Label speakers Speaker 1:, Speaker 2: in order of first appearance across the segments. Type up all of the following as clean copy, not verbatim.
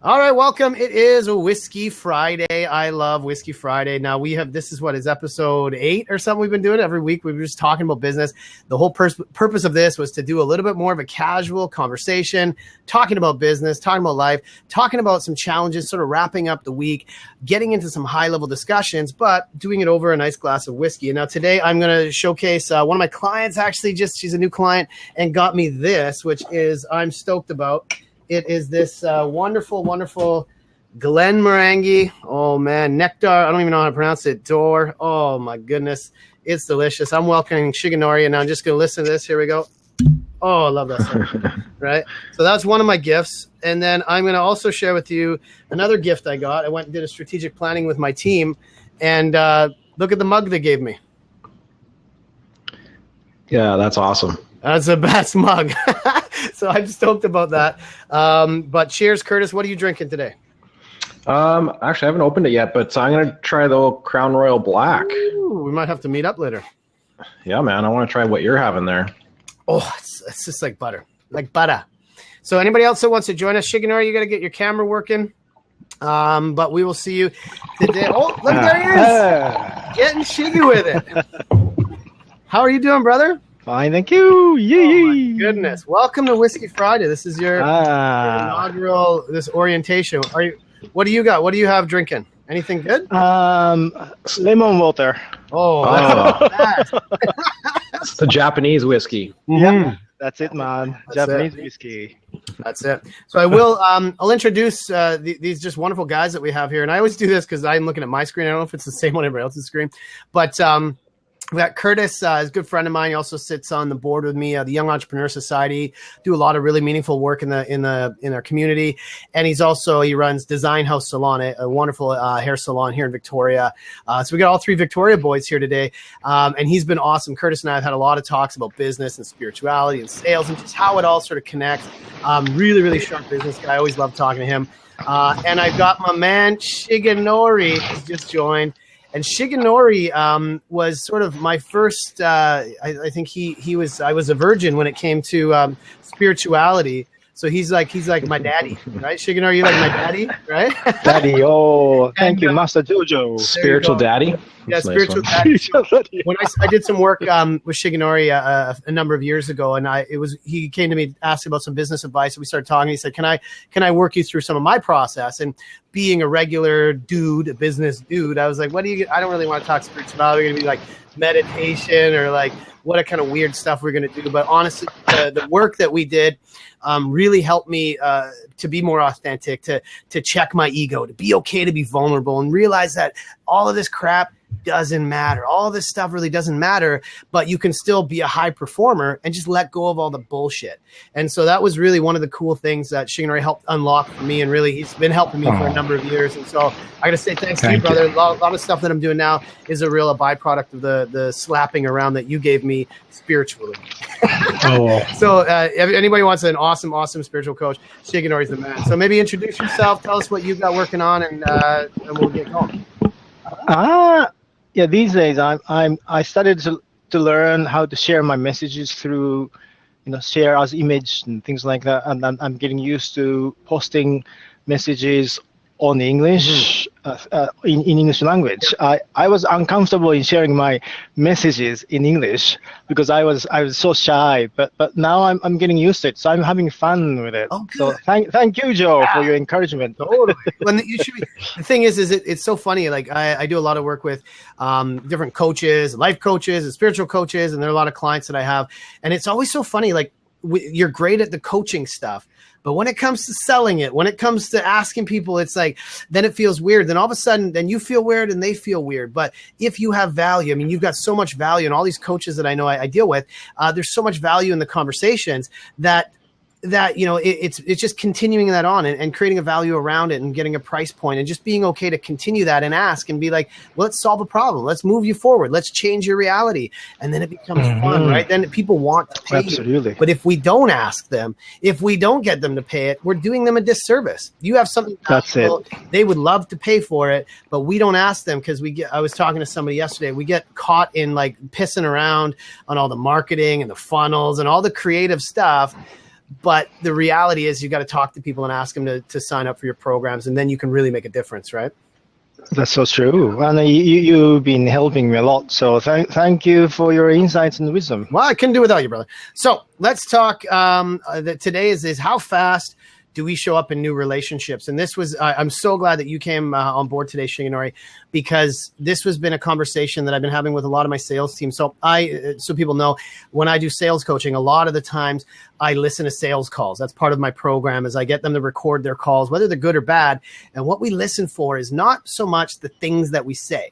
Speaker 1: All right, welcome. It is a Whiskey Friday. I love Whiskey Friday. Now this is episode 8 or something we've been doing every week. We were just talking about business. The whole purpose of this was to do a little bit more of a casual conversation, talking about business, talking about life, talking about some challenges, sort of wrapping up the week, getting into some high-level discussions, but doing it over a nice glass of whiskey. And now today I'm going to showcase one of my clients, she's a new client and got me this, which is I'm stoked about. It is this wonderful, wonderful Glenmorangie. Oh, man. Nectar. I don't even know how to pronounce it. Door. Oh, my goodness. It's delicious. I'm welcoming Shigenori, and I'm just going to listen to this. Here we go. Oh, I love that stuff. Right? So that's one of my gifts. And then I'm going to also share with you another gift I got. I went and did a strategic planning with my team, and look at the mug they gave me.
Speaker 2: Yeah, that's awesome.
Speaker 1: That's the best mug. So I'm stoked about that. But cheers, Curtis. What are you drinking today?
Speaker 2: Actually, I haven't opened it yet, but I'm going to try the old Crown Royal Black.
Speaker 1: Ooh, we might have to meet up later.
Speaker 2: Yeah, man. I want to try what you're having there.
Speaker 1: Oh, it's just like butter. Like butter. So anybody else that wants to join us, Shigenori, you got to get your camera working. But we will see you today. Oh, look, there he is. Getting Shiggy with it. How are you doing, brother?
Speaker 3: Fine, thank you. Yay.
Speaker 1: Oh my goodness. Welcome to Whiskey Friday. This is your inaugural orientation. What do you got? What do you have drinking? Anything good?
Speaker 3: Lemon water.
Speaker 2: It's the Japanese whiskey.
Speaker 3: Yeah, that's it, man. Japanese whiskey.
Speaker 1: That's it. So I will I'll introduce these just wonderful guys that we have here. And I always do this because I'm looking at my screen. I don't know if it's the same on everybody else's screen. But we got Curtis, is a good friend of mine. He also sits on the board with me, the Young Entrepreneur Society. Do a lot of really meaningful work in our community, and he runs Design House Salon, a wonderful hair salon here in Victoria. So we got all 3 Victoria boys here today, and he's been awesome. Curtis and I have had a lot of talks about business and spirituality and sales and just how it all sort of connects. Really, really sharp business guy. I always love talking to him. And I've got my man Shigenori who's just joined. And Shigenori was sort of my first. I think I was a virgin when it came to spirituality. So he's like my daddy, right? Shigenori, you like my daddy, right?
Speaker 3: Daddy, oh, thank you, Master Jojo.
Speaker 2: Spiritual daddy.
Speaker 1: Yeah, spiritual daddy. When I did some work with Shigenori a number of years ago, and he came to me, asked about some business advice, and we started talking. He said, "Can I work you through some of my process?" And being a regular dude, a business dude, I was like, I don't really want to talk spirituality. We're going to be like meditation or like what kind of weird stuff we're going to do. But honestly, the work that we did really helped me to be more authentic, to check my ego, to be okay to be vulnerable and realize that all of this crap doesn't matter. All this stuff really doesn't matter, but you can still be a high performer and just let go of all the bullshit. And so that was really one of the cool things that Shigenori helped unlock for me, and really he's been helping me for a number of years. And so I got to say thanks to you, brother. A lot of stuff that I'm doing now is a byproduct of the slapping around that you gave me spiritually. So if anybody wants an awesome spiritual coach, Shigenori's the man. So maybe introduce yourself, tell us what you've got working on, and we'll get going.
Speaker 3: Yeah, these days I started to learn how to share my messages through, share as image and things like that, and I'm getting used to posting messages on English, in English language. I was uncomfortable in sharing my messages in English because I was so shy, but now I'm getting used to it, so I'm having fun with it. Oh, so thank you, Joe, for your encouragement.
Speaker 1: Totally. The thing is it's so funny. Like I do a lot of work with different coaches, life coaches, and spiritual coaches, and there are a lot of clients that I have, and it's always so funny. Like you're great at the coaching stuff, but when it comes to selling it, when it comes to asking people, it's like, then it feels weird. Then all of a sudden, then you feel weird and they feel weird. But if you have value, I mean, you've got so much value, and all these coaches that I know I deal with, there's so much value in the conversations that it's just continuing that on and creating a value around it and getting a price point and just being okay to continue that and ask and be like, let's solve a problem. Let's move you forward. Let's change your reality. And then it becomes fun, right? Then people want to pay you. But if we don't ask them, if we don't get them to pay it, we're doing them a disservice. You have something valuable, they would love to pay for it, but we don't ask them because I was talking to somebody yesterday, we get caught in like pissing around on all the marketing and the funnels and all the creative stuff. But the reality is you got to talk to people and ask them to sign up for your programs, and then you can really make a difference, right?
Speaker 3: That's so true. And you've been helping me a lot. So thank you for your insights and wisdom.
Speaker 1: Well, I couldn't do without you, brother. So let's talk. Today is how fast do we show up in new relationships? And this was, I'm so glad that you came on board today, Shigenori, because this has been a conversation that I've been having with a lot of my sales team. So so people know, when I do sales coaching, a lot of the times I listen to sales calls. That's part of my program, is I get them to record their calls, whether they're good or bad. And what we listen for is not so much the things that we say,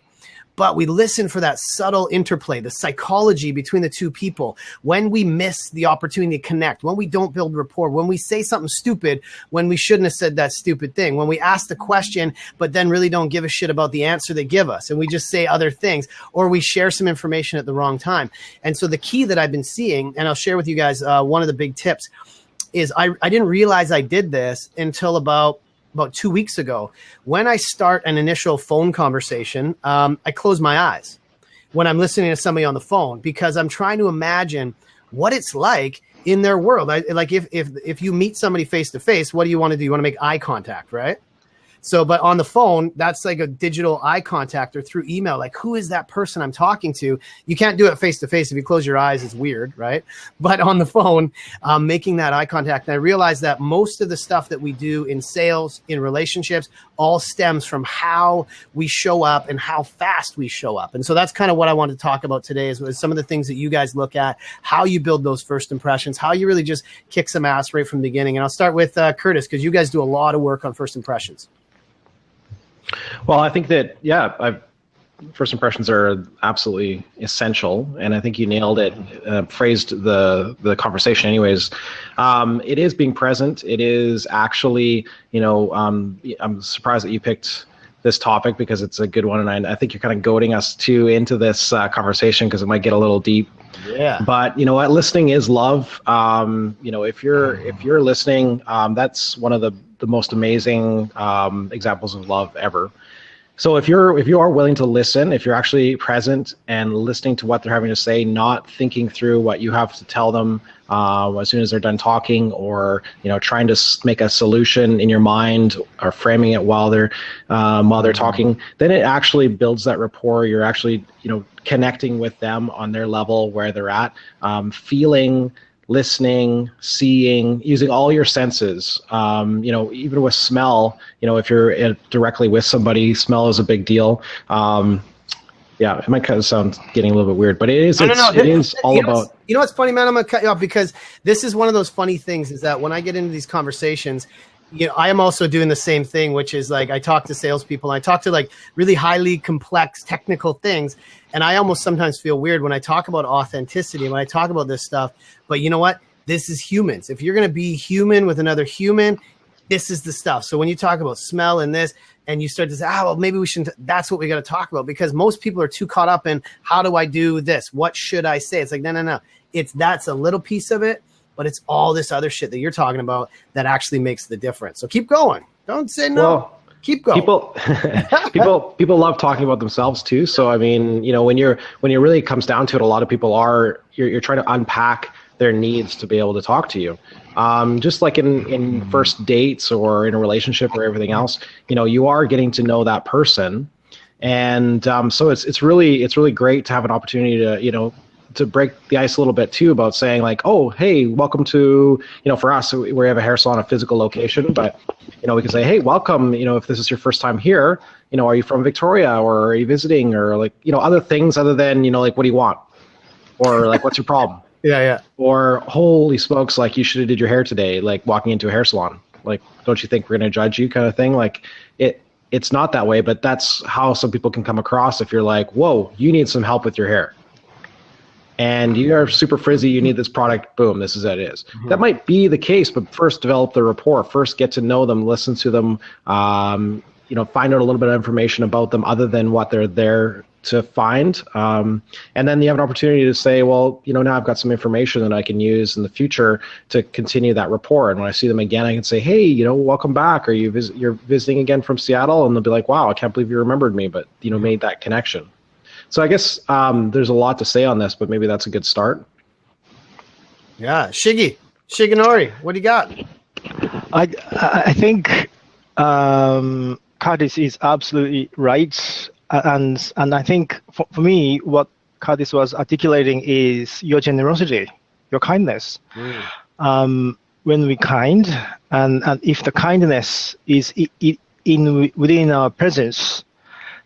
Speaker 1: but we listen for that subtle interplay, the psychology between the two people. When we miss the opportunity to connect, when we don't build rapport, when we say something stupid, when we shouldn't have said that stupid thing, when we ask the question, but then really don't give a shit about the answer they give us, and we just say other things, or we share some information at the wrong time. And so the key that I've been seeing, and I'll share with you guys one of the big tips, is I didn't realize I did this until about 2 weeks ago. When I start an initial phone conversation, I close my eyes when I'm listening to somebody on the phone, because I'm trying to imagine what it's like in their world. Like if you meet somebody face to face, what do you want to do? You want to make eye contact, right? So, but on the phone, that's like a digital eye contact, or through email. Like, who is that person I'm talking to? You can't do it face to face. If you close your eyes, it's weird, right? But on the phone, making that eye contact. And I realized that most of the stuff that we do in sales, in relationships, all stems from how we show up and how fast we show up. And so that's kind of what I want to talk about today, is some of the things that you guys look at, how you build those first impressions, how you really just kick some ass right from the beginning. And I'll start with Curtis, because you guys do a lot of work on first impressions.
Speaker 2: Well, I think that, first impressions are absolutely essential, and I think you nailed it, phrased the conversation anyways. It is being present. It is actually, I'm surprised that you picked this topic, because it's a good one, and I think you're kind of goading us into this conversation, because it might get a little deep.
Speaker 1: Yeah.
Speaker 2: But you know what? Listening is love. If you're listening, that's one of the most amazing examples of love ever. So if you are willing to listen, if you're actually present and listening to what they're having to say, not thinking through what you have to tell them as soon as they're done talking, or trying to make a solution in your mind, or framing it while they're talking, then it actually builds that rapport. You're actually connecting with them on their level, where they're at, feeling, listening, seeing, using all your senses. Even with smell, if you're directly with somebody, smell is a big deal. It might kind of sound getting a little bit weird, but it is. It is all about.
Speaker 1: You know what's funny, man? I'm gonna cut you off, because this is one of those funny things, is that when I get into these conversations, I am also doing the same thing, which is like, I talk to salespeople, and I talk to like really highly complex technical things. And I almost sometimes feel weird when I talk about authenticity, when I talk about this stuff. But you know what? This is humans. If you're going to be human with another human, this is the stuff. So when you talk about smell and this, and you start to say, well, maybe we shouldn't, that's what we got to talk about, because most people are too caught up in, how do I do this? What should I say? It's like, no. That's a little piece of it, but it's all this other shit that you're talking about that actually makes the difference. So keep going. Don't say no.
Speaker 2: Well,
Speaker 1: keep going.
Speaker 2: People love talking about themselves too. So I mean, when it really comes down to it, a lot of people you're trying to unpack their needs to be able to talk to you. Just like in first dates or in a relationship or everything else, you are getting to know that person. And so it's really great to have an opportunity to break the ice a little bit too, about saying like, oh, hey, welcome to, for us, we have a hair salon, a physical location, but, we can say, hey, welcome, if this is your first time here, are you from Victoria, or are you visiting, or like, other things other than, like, what do you want? Or like, what's your problem?
Speaker 1: Yeah.
Speaker 2: Or holy smokes, like, you should have did your hair today, like walking into a hair salon. Like, don't you think we're going to judge you, kind of thing? Like, it's not that way, but that's how some people can come across. If you're like, whoa, you need some help with your hair, and you are super frizzy, you need this product, boom, this is what it is. Mm-hmm. That might be the case, but first develop the rapport, first get to know them, listen to them, find out a little bit of information about them other than what they're there to find. And then you have an opportunity to say, well, now I've got some information that I can use in the future to continue that rapport. And when I see them again, I can say, hey, welcome back. Are you're visiting again from Seattle? And they'll be like, wow, I can't believe you remembered me, but, made that connection. So I guess there's a lot to say on this, but maybe that's a good start.
Speaker 1: Yeah. Shiggy, Shigenori, what do you got?
Speaker 3: I think Curtis is absolutely right, and I think for me, what Curtis was articulating is your generosity, your kindness. When we kind, and if the kindness is within our presence,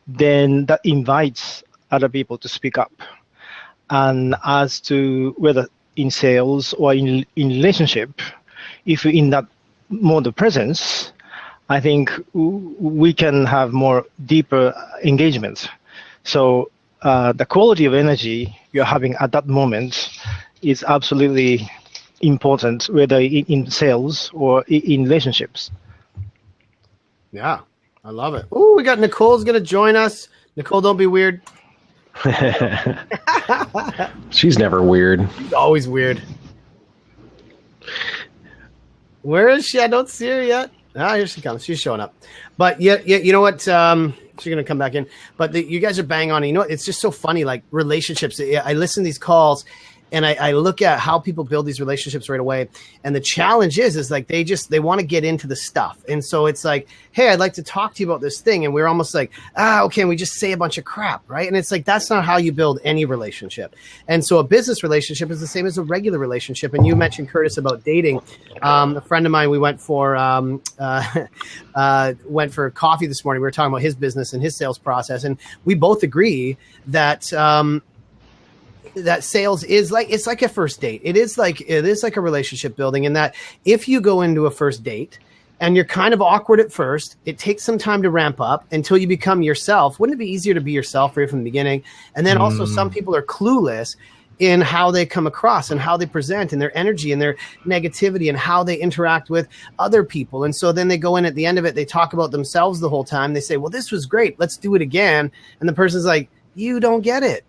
Speaker 3: then that invites other people to speak up. And as to whether in sales or in relationship, if you're in that mode of presence, I think we can have more deeper engagement. So the quality of energy you're having at that moment is absolutely important, whether in sales or in relationships.
Speaker 1: Yeah, I love it. Oh, we got Nicole's going to join us. Nicole, don't be weird.
Speaker 2: She's never weird.
Speaker 1: She's always weird. Where is she? I don't see her yet. Ah, here she comes. She's showing up. But yeah, you know what? She's going to come back in. But you guys are bang on. You know what? It's just so funny, like relationships. I listen to these calls, and I look at how people build these relationships right away. And the challenge is like they want to get into the stuff. And so it's like, hey, I'd like to talk to you about this thing. And we're almost like, okay, and we just say a bunch of crap, right? And it's like, that's not how you build any relationship. And so a business relationship is the same as a regular relationship. And you mentioned, Curtis, about dating. A friend of mine, we went for coffee this morning. We were talking about his business and his sales process. And we both agree that that sales is like, it's like a first date. It is like a relationship building, in that if you go into a first date and you're kind of awkward at first, it takes some time to ramp up until you become yourself. Wouldn't it be easier to be yourself right from the beginning? And then also some people are clueless in how they come across and how they present and their energy and their negativity and how they interact with other people. And so then they go in at the end of it, they talk about themselves the whole time. They say, well, this was great, let's do it again. And the person's like, you don't get it.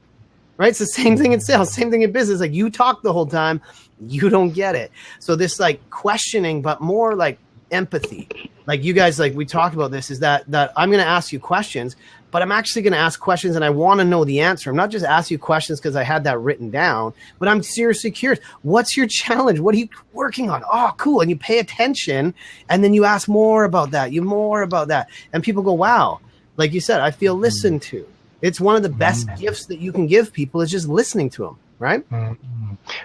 Speaker 1: Right? It's the same thing in sales, same thing in business. Like, you talk the whole time, you don't get it. So this like questioning, but more like empathy. Like you guys, like we talked about this, is that I'm going to ask you questions, but I'm actually going to ask questions and I want to know the answer. I'm not just asking you questions because I had that written down, but I'm seriously curious. What's your challenge? What are you working on? Oh, cool. And you pay attention, and then you ask more about that, and people go, wow, like you said, I feel listened to. It's one of the best gifts that you can give people, is just listening to them, right?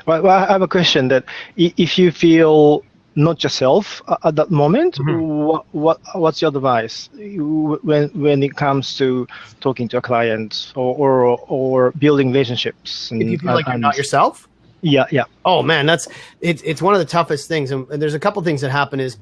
Speaker 3: Well, I have a question that if you feel not yourself at that moment, what's your advice when it comes to talking to a client or building relationships?
Speaker 1: If you feel like you're not yourself?
Speaker 3: Yeah.
Speaker 1: Oh man, it's one of the toughest things. And there's a couple things that happen. Is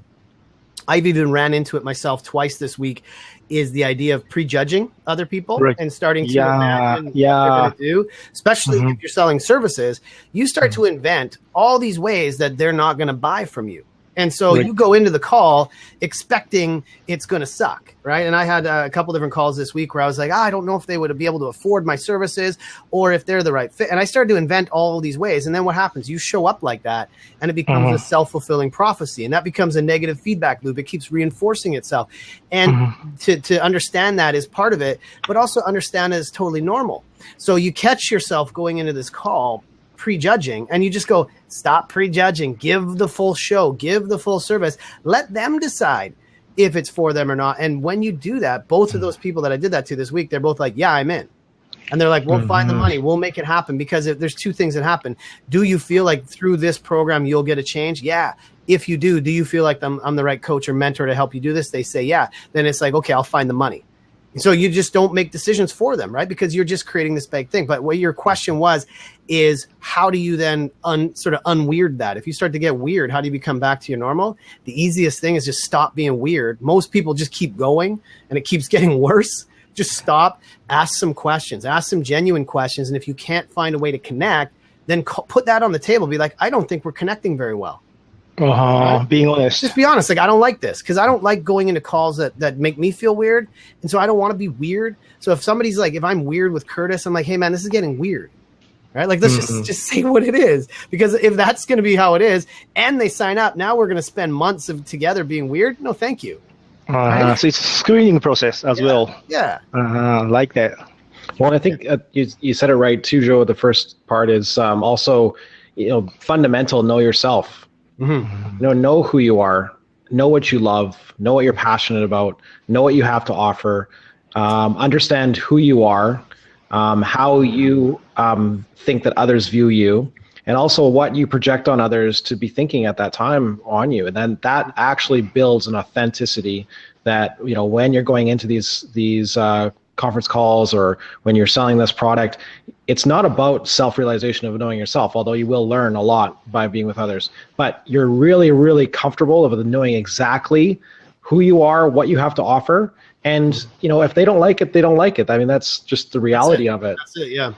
Speaker 1: I've even ran into it myself twice this week, is the idea of prejudging other people and starting to imagine what they're going to do, especially if you're selling services. You start to invent all these ways that they're not going to buy from you. And so you go into the call expecting it's going to suck, right? And I had a couple different calls this week where I was like, I don't know if they would be able to afford my services or if they're the right fit. And I started to invent all these ways. And then what happens? You show up like that, and it becomes a self-fulfilling prophecy. And that becomes a negative feedback loop. It keeps reinforcing itself. And to understand that is part of it, but also understand it is totally normal. So you catch yourself going into this call prejudging, and you just go, stop prejudging, give the full show, give the full service, let them decide if it's for them or not. And when you do that, both of those people that I did that to this week, they're both like, yeah, I'm in. And they're like, we'll find the money, we'll make it happen. Because if there's two things that happen. Do you feel like through this program you'll get a change? Yeah. If you do you feel like I'm the right coach or mentor to help you do this? They say yeah. Then it's like, okay, I'll find the money. So you just don't make decisions for them, right? Because you're just creating this big thing. But what your question was is, how do you then sort of unweird that? If you start to get weird, how do you become back to your normal? The easiest thing is just stop being weird. Most people just keep going, and it keeps getting worse. Just stop, ask some questions, ask some genuine questions. And if you can't find a way to connect, then put that on the table. Be like, I don't think we're connecting very well. Right?
Speaker 3: Being honest.
Speaker 1: Just be honest. Like, I don't like this, because I don't like going into calls that make me feel weird. And so I don't want to be weird. So if somebody's like, if I'm weird with Curtis, I'm like, hey man, this is getting weird. Right? Like, let's just say what it is. Because if that's going to be how it is, and they sign up, now we're going to spend months together being weird. No, thank you.
Speaker 3: Right? So it's a screening process as well.
Speaker 1: Yeah.
Speaker 3: Like that.
Speaker 2: Well, I think you said it right too, Joe. The first part is also, fundamental, know yourself. Know who you are, know what you love, know what you're passionate about, know what you have to offer, understand who you are, how you think that others view you, and also what you project on others to be thinking at that time on you. And then that actually builds an authenticity that, when you're going into these conference calls or when you're selling this product, it's not about self-realization of knowing yourself, although you will learn a lot by being with others, but you're really, really comfortable with knowing exactly who you are, what you have to offer. And, if they don't like it, they don't like it. I mean, that's just the reality of it.
Speaker 1: That's it. Yeah.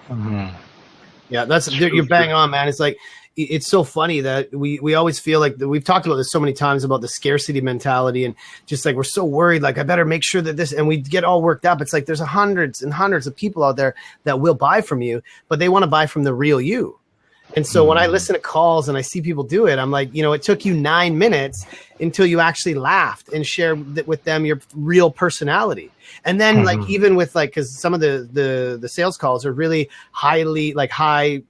Speaker 1: Yeah. You're bang on, man. It's like, it's so funny that we always feel like we've talked about this so many times about the scarcity mentality, and just like, we're so worried, like, I better make sure that this, and we get all worked up. It's like, there's hundreds and hundreds of people out there that will buy from you, but they want to buy from the real you. And so when I listen to calls and I see people do it, I'm like, it took you 9 minutes until you actually laughed and shared with them your real personality. And then like, even with like, cause some of the sales calls are really highly like high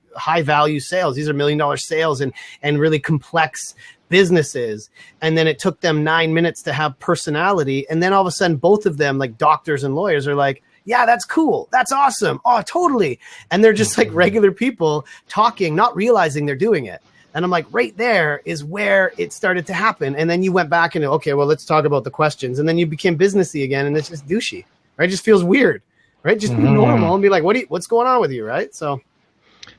Speaker 1: value sales. These are $1 million sales and really complex businesses. And then it took them 9 minutes to have personality. And then all of a sudden, both of them, like doctors and lawyers, are like, yeah, that's cool. That's awesome. Oh, totally. And they're just like regular people talking, not realizing they're doing it. And I'm like, right there is where it started to happen. And then you went back and, okay, well, let's talk about the questions. And then you became businessy again. And it's just douchey, right? It just feels weird, right? Just be normal and be like, what's going on with you, right? So.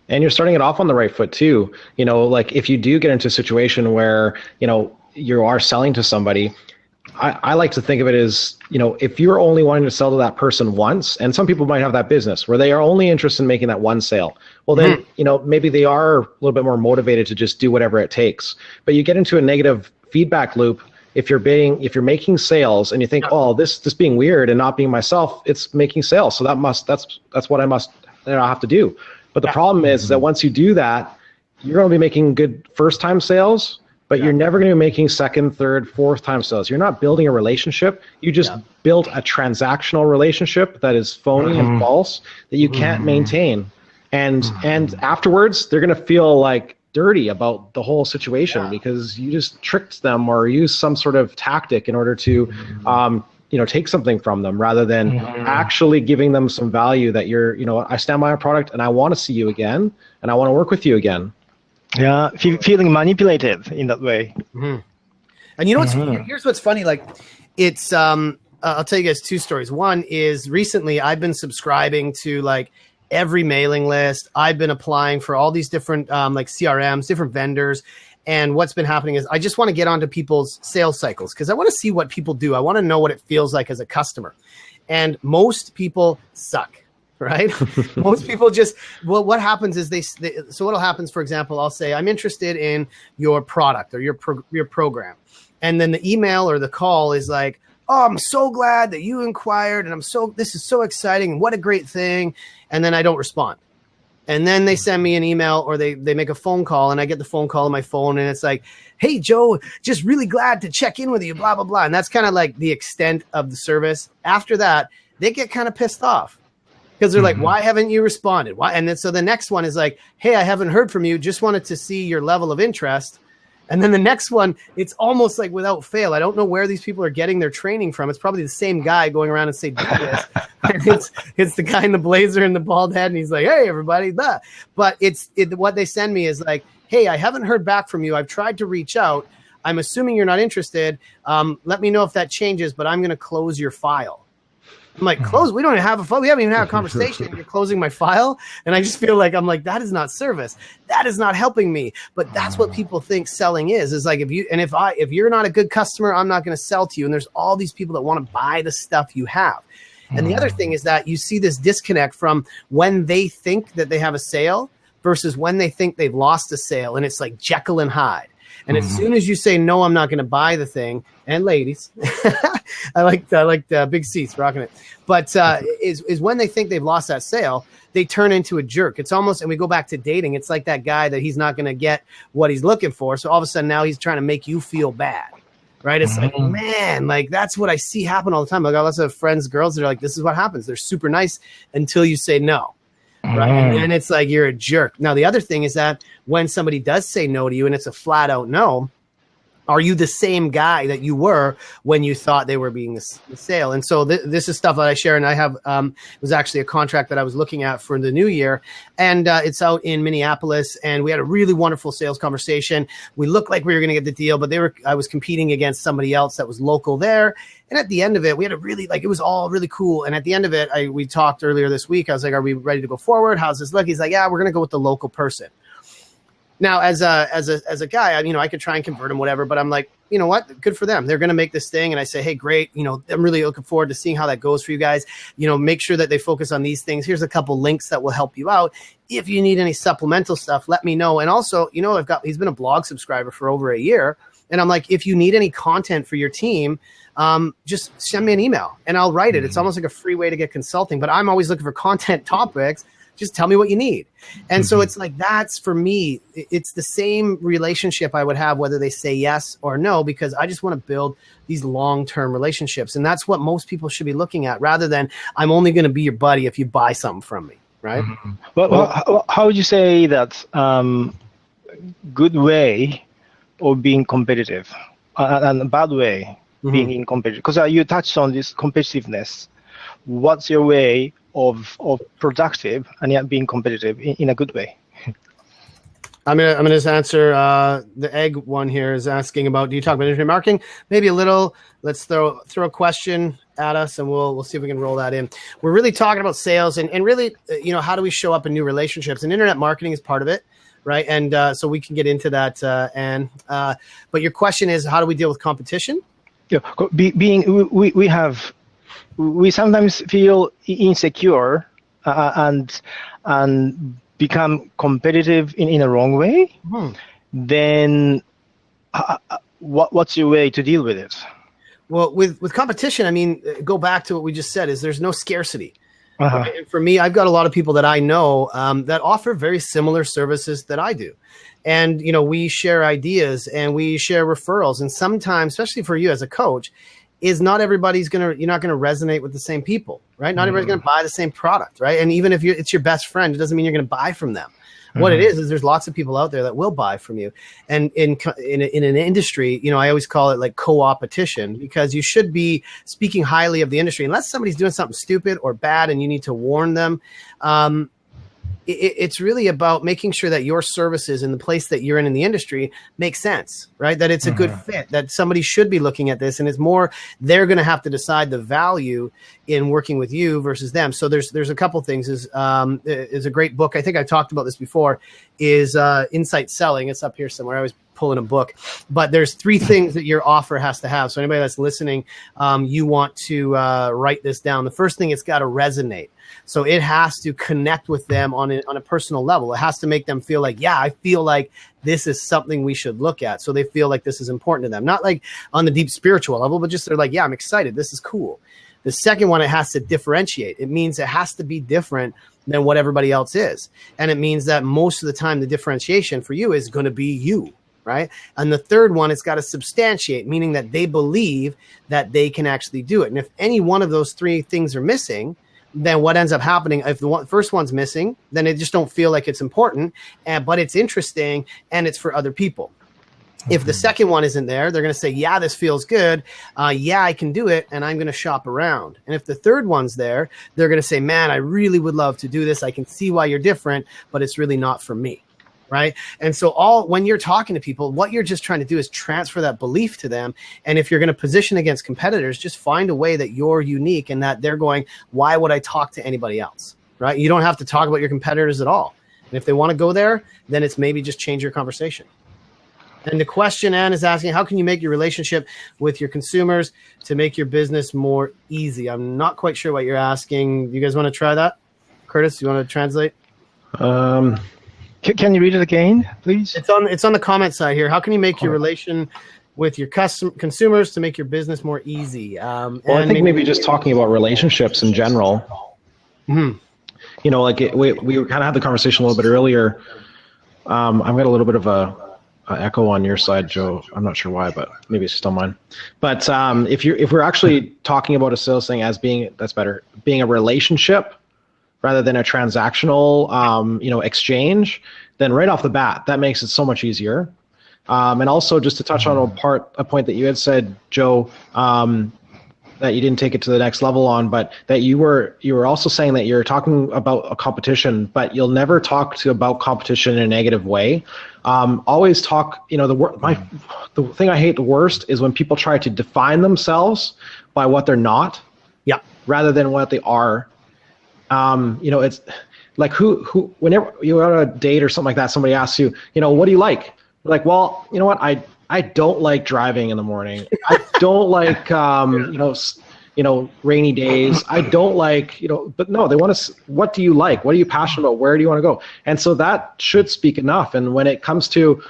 Speaker 2: And you're starting it off on the right foot too. Like if you do get into a situation where, you are selling to somebody, I like to think of it as, if you're only wanting to sell to that person once, and some people might have that business where they are only interested in making that one sale. Well, then, maybe they are a little bit more motivated to just do whatever it takes. But you get into a negative feedback loop if you're making sales and you think, oh, this being weird and not being myself, it's making sales. So that's what I have to do. But the problem is that once you do that, you're going to be making good first-time sales, but you're never going to be making second, third, fourth-time sales. You're not building a relationship. You just built a transactional relationship that is phony and false that you can't maintain. And afterwards, they're going to feel like dirty about the whole situation because you just tricked them or used some sort of tactic in order to take something from them rather than actually giving them some value that I stand by my product and I want to see you again and I want to work with you again.
Speaker 3: Yeah, feeling manipulated in that way.
Speaker 1: And here's what's funny. Like it's, I'll tell you guys two stories. One is recently I've been subscribing to like every mailing list. I've been applying for all these different like CRMs, different vendors. And what's been happening is I just want to get onto people's sales cycles because I want to see what people do. I want to know what it feels like as a customer. And most people suck, right? Most people just, well, what happens is so what'll happen, for example, I'll say, I'm interested in your product or your program. And then the email or the call is like, oh, I'm so glad that you inquired. And this is so exciting. And what a great thing. And then I don't respond. And then they send me an email or they make a phone call and I get the phone call on my phone and it's like, hey, Joe, just really glad to check in with you, blah, blah, blah. And that's kind of like the extent of the service. After that, they get kind of pissed off because they're like, why haven't you responded? Why? And then so the next one is like, hey, I haven't heard from you. Just wanted to see your level of interest. And then the next one, it's almost like without fail. I don't know where these people are getting their training from. It's probably the same guy going around and saying, do this. It's the guy in the blazer and the bald head. And he's like, hey, everybody. Blah. But what they send me is like, hey, I haven't heard back from you. I've tried to reach out. I'm assuming you're not interested. Let me know if that changes, but I'm going to close your file. I'm like, close? We don't even have a phone. We haven't even had a conversation. You're closing my file. And I just feel like, I'm like, that is not service. That is not helping me. But that's what people think selling is like, if you're not a good customer, I'm not going to sell to you. And there's all these people that want to buy the stuff you have. And the other thing is that you see this disconnect from when they think that they have a sale versus when they think they've lost a sale. And it's like Jekyll and Hyde. And as soon as you say, no, I'm not going to buy the thing, and ladies, I like big seats rocking it. But is when they think they've lost that sale, they turn into a jerk. It's almost, and we go back to dating. It's like that guy that he's not going to get what he's looking for. So all of a sudden now he's trying to make you feel bad, right? It's like, man, like that's what I see happen all the time. I got lots of friends, girls that are like, this is what happens. They're super nice until you say no. Right. And it's like, you're a jerk. Now, the other thing is that when somebody does say no to you and it's a flat out no, Are you the same guy that you were when you thought they were being the sale? And so this is stuff that I share, and I have it was actually a contract that I was looking at for the new year, and it's out in Minneapolis, and we had a really wonderful sales conversation. We looked like we were going to get the deal, but I was competing against somebody else that was local there. And at the end of it, we had a really, it was all really cool. And at the end of it, we talked earlier this week. I was like, are we ready to go forward? How's this look? He's like, yeah, we're going to go with the local person. Now, as a guy, I could try and convert him, whatever, but I'm like, you know what? Good for them. They're going to make this thing. And I say, hey, great. I'm really looking forward to seeing how that goes for you guys. Make sure that they focus on these things. Here's a couple links that will help you out. If you need any supplemental stuff, let me know. And also, he's been a blog subscriber for over a year. And I'm like, if you need any content for your team, just send me an email and I'll write it. It's almost like a free way to get consulting, but I'm always looking for content topics. Just tell me what you need. And so it's like, that's for me, it's the same relationship I would have whether they say yes or no, because I just want to build these long-term relationships. And that's what most people should be looking at, rather than I'm only going to be your buddy if you buy something from me. Right.
Speaker 3: Well, how would you say that good way of being competitive and a bad way being in competitive? Because you touched on this competitiveness. What's your way of productive and yet being competitive in a good way?
Speaker 1: I'm gonna just answer the egg one here is asking about, do you talk about internet marketing? Maybe a little. Let's throw a question at us and we'll see if we can roll that in. We're really talking about sales and really, how do we show up in new relationships? And internet marketing is part of it, right? And so we can get into that. But your question is, how do we deal with competition?
Speaker 3: Yeah, we sometimes feel insecure and become competitive in a wrong way. Then what's your way to deal with it?
Speaker 1: Well, with competition, go back to what we just said, is there's no scarcity. Right? And for me, I've got a lot of people that I know that offer very similar services that I do. And, we share ideas and we share referrals. And sometimes, especially for you as a coach, is not everybody's you're not going to resonate with the same people, right? Not everybody's going to buy the same product, right? And even if it's your best friend, it doesn't mean you're going to buy from them. What it is there's lots of people out there that will buy from you. And in an industry, I always call it like co-opetition, because you should be speaking highly of the industry. Unless somebody's doing something stupid or bad and you need to warn them, it's really about making sure that your services in the place that you're in the industry make sense, right? That it's a good fit, that somebody should be looking at this, and it's more, they're going to have to decide the value in working with you versus them. So there's a couple things. Is a great book. I think I talked about this before, is Insight Selling. It's up here somewhere. I always pull in a book, but there's 3 things that your offer has to have. So anybody that's listening, you want to write this down. The first thing, it's got to resonate. So it has to connect with them on a personal level. It has to make them feel like, yeah, I feel like this is something we should look at. So they feel like this is important to them. Not like on the deep spiritual level, but just they're like, yeah, I'm excited. This is cool. The second one, it has to differentiate. It means it has to be different than what everybody else is. And it means that most of the time, the differentiation for you is going to be you. Right. And the third one, it's got to substantiate, meaning that they believe that they can actually do it. And if any one of those 3 things are missing, then what ends up happening, if the first one's missing, then they just don't feel like it's important, but it's interesting and it's for other people. If the second one isn't there, they're going to say, yeah, this feels good. Yeah, I can do it. And I'm going to shop around. And if the third one's there, they're going to say, man, I really would love to do this. I can see why you're different, but it's really not for me. Right. And so when you're talking to people, what you're just trying to do is transfer that belief to them. And if you're going to position against competitors, just find a way that you're unique and that they're going, why would I talk to anybody else? Right. You don't have to talk about your competitors at all. And if they want to go there, then it's maybe just change your conversation. And the question Ann is asking, how can you make your relationship with your consumers to make your business more easy? I'm not quite sure what you're asking. You guys want to try that? Curtis, you want to translate?
Speaker 3: Can you read it again, please?
Speaker 1: It's on the comment side here. How can you make your relation with your consumers to make your business more easy?
Speaker 2: Well, I think maybe just talking about relationships in general. We kind of had the conversation a little bit earlier. I've got a little bit of a echo on your side, Joe. I'm not sure why, but maybe it's just on mine. But if we're actually talking about a sales thing as being a relationship rather than a transactional, exchange, then right off the bat, that makes it so much easier. And also, just to touch on a point that you had said, Joe, that you didn't take it to the next level on, but that you were also saying that you're talking about a competition, but you'll never talk about competition in a negative way. Always talk. The thing I hate the worst is when people try to define themselves by what they're not, rather than what they are. It's like who whenever you're on a date or something like that, somebody asks you, what do you like? You're like, well, you know what, I don't like driving in the morning. I don't like, rainy days. I don't like, but no, they want to, what do you like? What are you passionate about? Where do you want to go? And so that should speak enough. And when it comes to,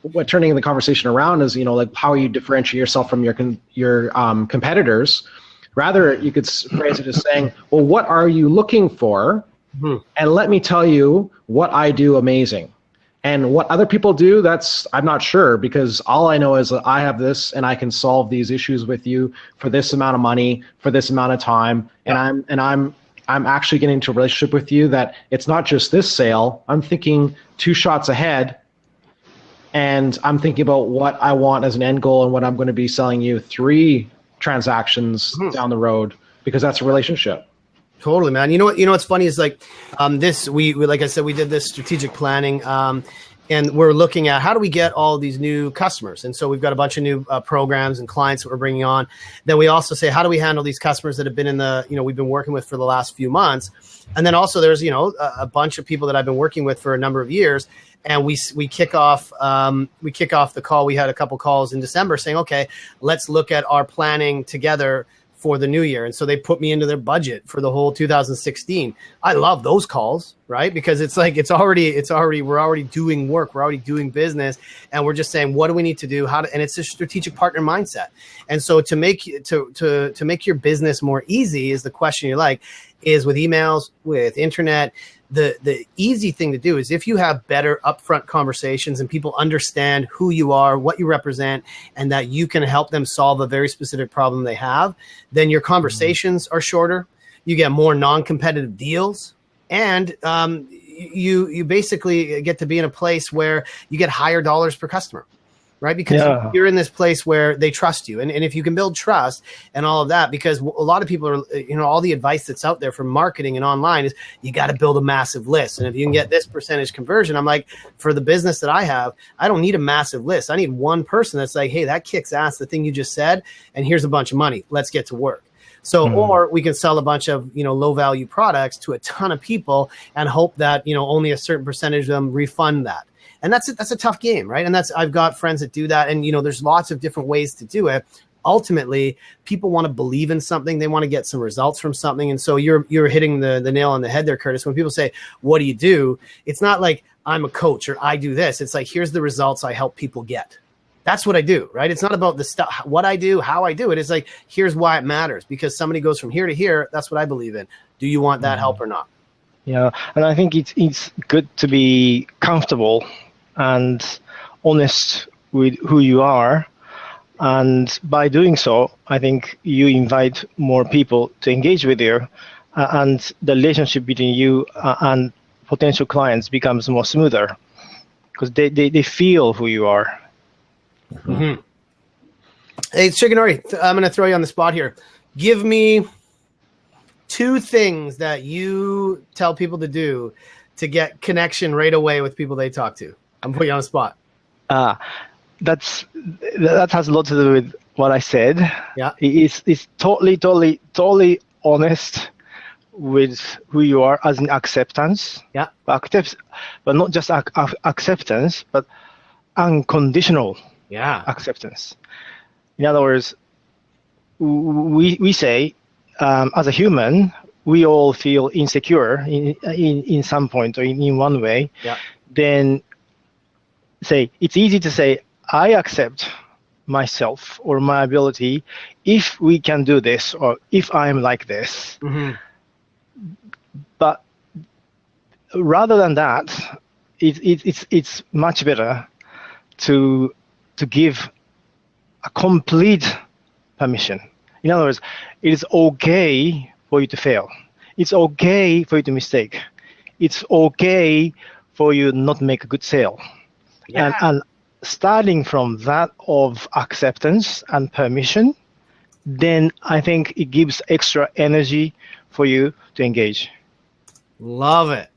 Speaker 2: what turning the conversation around is, like how you differentiate yourself from your competitors, rather you could phrase it as saying, well, what are you looking for? Mm-hmm. And let me tell you what I do amazing. And what other people do, I'm not sure, because all I know is that I have this and I can solve these issues with you for this amount of money, for this amount of time. And I'm actually getting into a relationship with you that it's not just this sale. I'm thinking 2 shots ahead, and I'm thinking about what I want as an end goal and what I'm going to be selling you 3 transactions down the road, because that's a relationship.
Speaker 1: Totally, man. You know what's funny is like we like I said, we did this strategic planning, and we're looking at how do we get all these new customers. And so we've got a bunch of new programs and clients that we're bringing on. Then we also say, how do we handle these customers that have been in the, we've been working with for the last few months. And then also there's, a bunch of people that I've been working with for a number of years. And we kick off the call. We had a couple calls in December saying, okay, let's look at our planning together for the new year. And so they put me into their budget for the whole 2016. I love those calls, right? Because it's like, we're already doing work. We're already doing business. And we're just saying, what do we need to do? And it's a strategic partner mindset. And so to make your business more easy is the question you like, is with emails, with internet. The easy thing to do is if you have better upfront conversations and people understand who you are, what you represent, and that you can help them solve a very specific problem they have, then your conversations are shorter. You get more non-competitive deals, and you basically get to be in a place where you get higher dollars per customer. Right? Because you're in this place where they trust you. And if you can build trust and all of that, because a lot of people are, all the advice that's out there from marketing and online is you got to build a massive list. And if you can get this percentage conversion, I'm like, for the business that I have, I don't need a massive list. I need one person that's like, hey, that kicks ass, the thing you just said, and here's a bunch of money. Let's get to work. So, or we can sell a bunch of, low value products to a ton of people and hope that, only a certain percentage of them refund that. And that's a tough game, right? And I've got friends that do that. And, there's lots of different ways to do it. Ultimately, people want to believe in something. They want to get some results from something. And so you're hitting the nail on the head there, Curtis. When people say, what do you do? It's not like I'm a coach or I do this. It's like, here's the results I help people get. That's what I do, right? It's not about the stuff, what I do, how I do it. It's like, here's why it matters. Because somebody goes from here to here. That's what I believe in. Do you want that help or not?
Speaker 3: Yeah. And I think it's good to be comfortable and honest with who you are. And by doing so, I think you invite more people to engage with you, and the relationship between you and potential clients becomes more smoother because they feel who you are.
Speaker 1: Mm-hmm. Hey, Shigenori, I'm going to throw you on the spot here. Give me 2 things that you tell people to do to get connection right away with people they talk to. I'm putting you on the spot.
Speaker 3: That has a lot to do with what I said.
Speaker 1: Yeah,
Speaker 3: it's totally honest with who you are, as in acceptance.
Speaker 1: Yeah,
Speaker 3: but not just acceptance, but unconditional.
Speaker 1: Yeah,
Speaker 3: acceptance. In other words, we say as a human, we all feel insecure in some point or in one way.
Speaker 1: Yeah.
Speaker 3: Then it's easy to say, I accept myself or my ability if we can do this or if I'm like this.
Speaker 1: Mm-hmm.
Speaker 3: But rather than that, it's much better to give a complete permission. In other words, it is okay for you to fail. It's okay for you to mistake. It's okay for you not make a good sale.
Speaker 1: Yeah.
Speaker 3: And starting from that of acceptance and permission, then I think it gives extra energy for you to engage.
Speaker 1: Love it.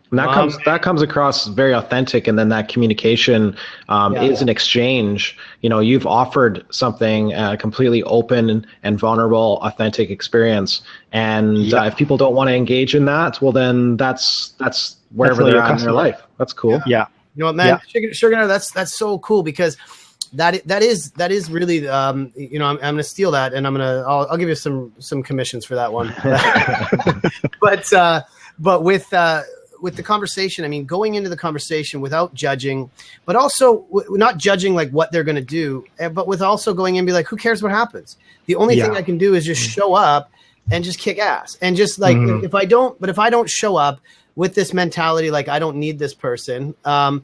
Speaker 2: And that comes across very authentic, and then that communication is an exchange. You know, you've offered something completely open and vulnerable, authentic experience, and if people don't want to engage in that, well, then that's wherever they're at in their life. That's cool.
Speaker 3: Yeah.
Speaker 1: You know what, man? Sugar, that's so cool, because that is really you know, I'm gonna steal that, and I'll give you some commissions for that one. but with the conversation, I mean, going into the conversation without judging, but also not judging like what they're going to do, but with also going in and be like, who cares what happens? The only thing I can do is just show up and just kick ass. And just like, if I don't show up with this mentality, like I don't need this person, and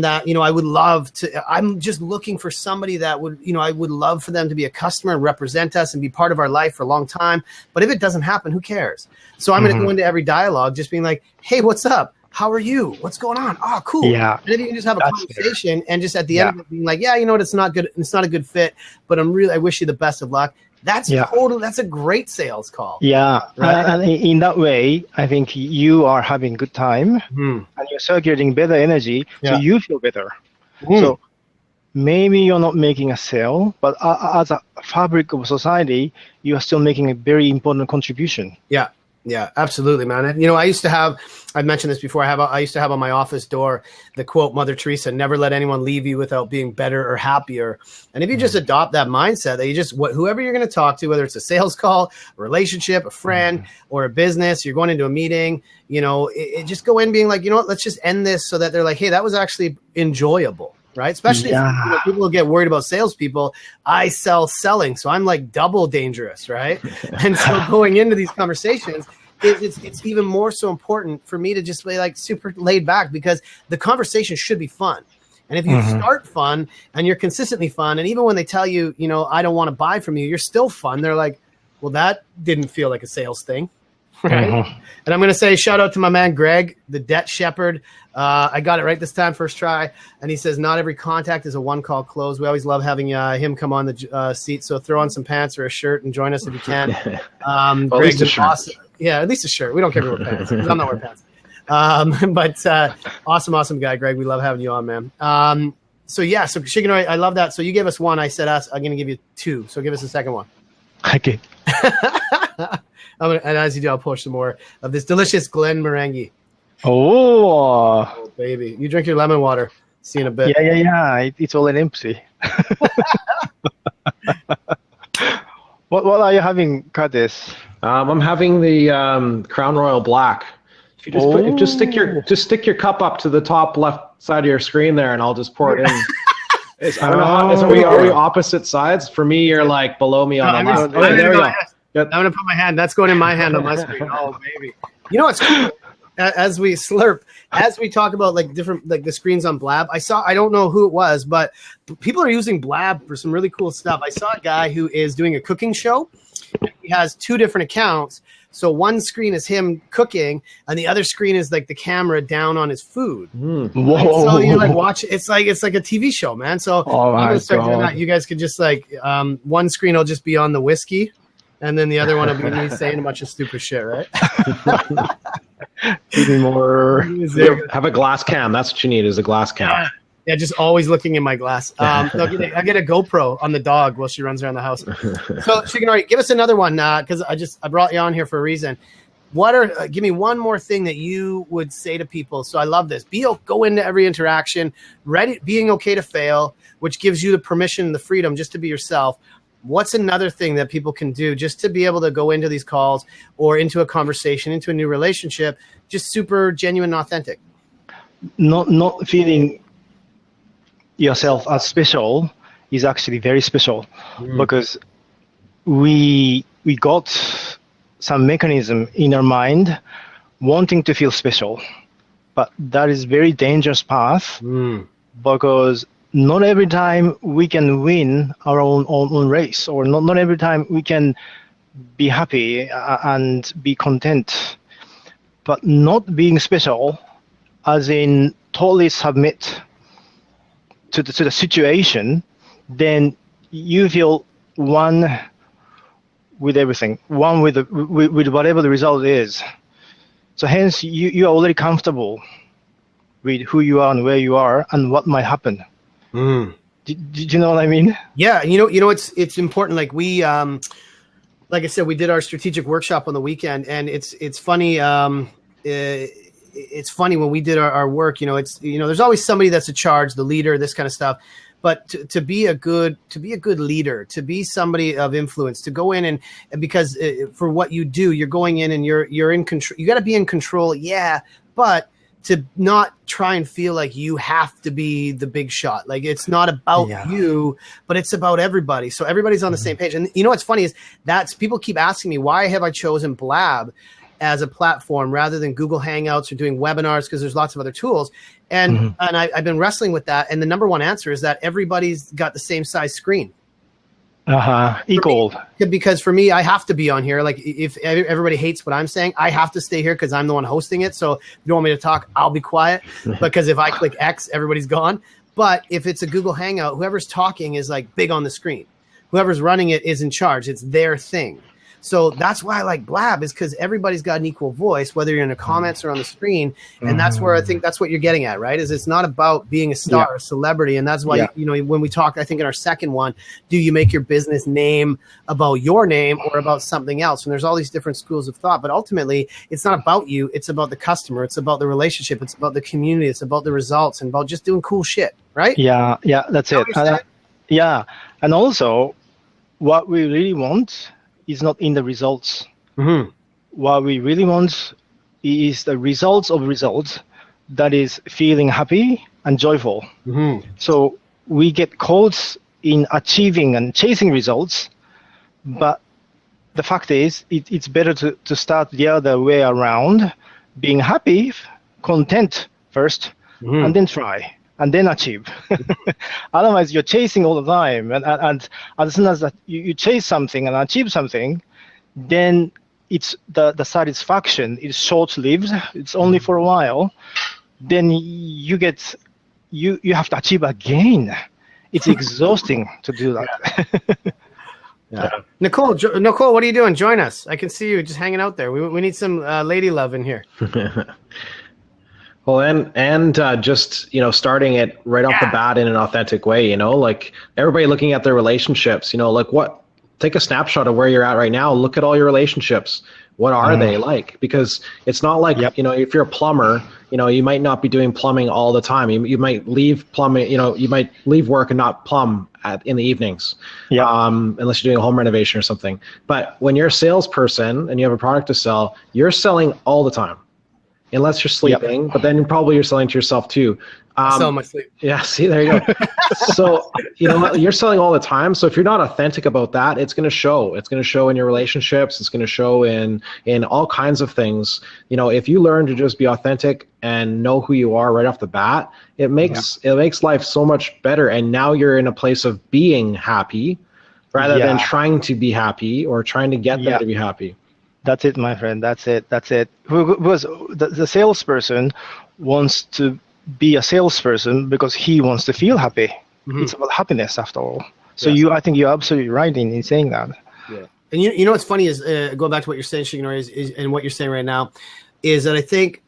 Speaker 1: that, you know, I would love to, I'm just looking for somebody that would, you know, I would love for them to be a customer and represent us and be part of our life for a long time. But if it doesn't happen, who cares? So I'm going to go into every dialogue just being like, hey, what's up? How are you? What's going on? Oh, cool.
Speaker 3: Yeah.
Speaker 1: And if you can just have a conversation and just at the end of it being like, yeah, you know what? It's not good. It's not a good fit, but I wish you the best of luck. That's that's a great sales call.
Speaker 3: Yeah. Right? And in that way, I think you are having a good time and you're circulating better energy, so you feel better. So maybe you're not making a sale, but as a fabric of society, you are still making a very important contribution.
Speaker 1: Yeah. Yeah, absolutely, man. And, you know, I've mentioned this before. I used to have on my office door the quote, Mother Teresa, never let anyone leave you without being better or happier. And if you just adopt that mindset, that you just, whoever you're going to talk to, whether it's a sales call, a relationship, a friend, or a business, you're going into a meeting, you know, just go in being like, you know what, let's just end this, so that they're like, hey, that was actually enjoyable. Right? Especially if, you know, people get worried about salespeople. I sell selling, so I'm like double dangerous, right? And so going into these conversations, it's even more so important for me to just be like super laid back, because the conversation should be fun. And if you start fun and you're consistently fun, and even when they tell you, you know, I don't want to buy from you, you're still fun. They're like, well, that didn't feel like a sales thing. Right? And I'm going to say shout out to my man, Greg, the debt shepherd. I got it right this time, first try. And he says, not every contact is a one-call close. We always love having him come on the seat. So throw on some pants or a shirt and join us if you can.
Speaker 2: Well, Greg's an awesome.
Speaker 1: Yeah, at least a shirt. We don't care if we wear pants, because I'm not wearing pants. But awesome guy, Greg. We love having you on, man. So Shigenori, I love that. So you gave us one. I said us. I'm going to give you two. So give us a second one.
Speaker 3: Okay.
Speaker 1: And as you do, I'll push some more of this delicious Glen Meringue.
Speaker 3: Oh,
Speaker 1: baby. You drink your lemon water. See you in a bit.
Speaker 3: Yeah. It's all an empty. What are you having, Curtis?
Speaker 2: I'm having the Crown Royal Black. If you just stick your cup up to the top left side of your screen there, and I'll just pour it in. I don't know how, are we opposite sides? For me, you're like below me on the left. There we go.
Speaker 1: Yep. I'm gonna put my hand. That's going in my hand on my screen. Oh, baby. You know what's cool? As we slurp, as we talk about like different, like the screens on Blab, I don't know who it was, but people are using Blab for some really cool stuff. I saw a guy who is doing a cooking show. He has two different accounts. So one screen is him cooking, and the other screen is like the camera down on his food.
Speaker 3: Whoa!
Speaker 1: So you like watch. It's like a TV show, man. So I'm gonna start doing that. You guys could just like one screen will just be on the whiskey, and then the other one will be me saying a bunch of stupid shit, right?
Speaker 3: Even more.
Speaker 2: Have a glass cam. That's what you need, is a glass cam.
Speaker 1: Yeah, just always looking in my glass. I get a GoPro on the dog while she runs around the house. So Shigenori, give us another one, because I brought you on here for a reason. Give me one more thing that you would say to people. So I love this. Go into every interaction, being okay to fail, which gives you the permission and the freedom just to be yourself. What's another thing that people can do just to be able to go into these calls or into a conversation, into a new relationship, just super genuine and authentic?
Speaker 3: Not feeling yourself as special is actually very special, because we got some mechanism in our mind wanting to feel special, but that is very dangerous path, because not every time we can win our own race, or not every time we can be happy and be content. But not being special, as in totally submit to the situation, then you feel one with everything, one with whatever the result is. So hence you are already comfortable with who you are and where you are and what might happen. Did you know what I mean?
Speaker 1: Yeah, it's important. Like we, like I said, we did our strategic workshop on the weekend, and it's funny. It's funny when we did our work. There's always somebody that's in charge, the leader, this kind of stuff. But to be a good leader, to be somebody of influence, to go in and because for what you do, you're going in and you're in control. You got to be in control, yeah, but to not try and feel like you have to be the big shot. Like it's not about you, but it's about everybody. So everybody's on the same page. And what's funny is people keep asking me, why have I chosen Blab as a platform rather than Google Hangouts or doing webinars? Because there's lots of other tools. And I've been wrestling with that. And the number one answer is that everybody's got the same size screen.
Speaker 3: Equal.
Speaker 1: Because for me, I have to be on here. Like if everybody hates what I'm saying, I have to stay here because I'm the one hosting it. So if you don't want me to talk, I'll be quiet because if I click X, everybody's gone. But if it's a Google Hangout, whoever's talking is like big on the screen. Whoever's running it is in charge. It's their thing. So that's why I like Blab, is because everybody's got an equal voice, whether you're in the comments or on the screen. And that's where I think that's what you're getting at, right? Is it's not about being a star or a celebrity. And that's why, when we talked, I think in our second one, do you make your business name about your name or about something else? And there's all these different schools of thought. But ultimately, it's not about you. It's about the customer. It's about the relationship. It's about the community. It's about the results and about just doing cool shit, right?
Speaker 3: Yeah, that's it. And also, what we really want is not in the results. What we really want is the results of results, that is feeling happy and joyful. So we get caught in achieving and chasing results, but the fact is it's better to start the other way around, being happy, content first, and then try. And then achieve. Otherwise, you're chasing all the time. And as soon as that you chase something and achieve something, then it's the satisfaction is short-lived. It's only for a while. Then you have to achieve again. It's exhausting to do that.
Speaker 1: Nicole, what are you doing? Join us. I can see you just hanging out there. We need some lady love in here.
Speaker 2: Well, and just, starting it right off the bat in an authentic way, like everybody looking at their relationships, take a snapshot of where you're at right now. Look at all your relationships. What are they like? Because it's not like, if you're a plumber, you might not be doing plumbing all the time. You might leave plumbing, you might leave work and not plumb in the evenings, unless you're doing a home renovation or something. But when you're a salesperson and you have a product to sell, you're selling all the time. Unless you're sleeping, but then probably you're selling to yourself too.
Speaker 1: I sell my sleep.
Speaker 2: Yeah, see, there you go. So, you're selling all the time. So if you're not authentic about that, it's going to show. It's going to show in your relationships. It's going to show in all kinds of things. If you learn to just be authentic and know who you are right off the bat, it makes life so much better. And now you're in a place of being happy rather than trying to be happy or trying to get them to be happy.
Speaker 3: That's it, my friend. That's it. Because the salesperson wants to be a salesperson because he wants to feel happy. It's about happiness after all. So I think you're absolutely right in saying that.
Speaker 1: Yeah. And you know what's funny is going back to what you're saying, Shigenori, and what you're saying right now is that I think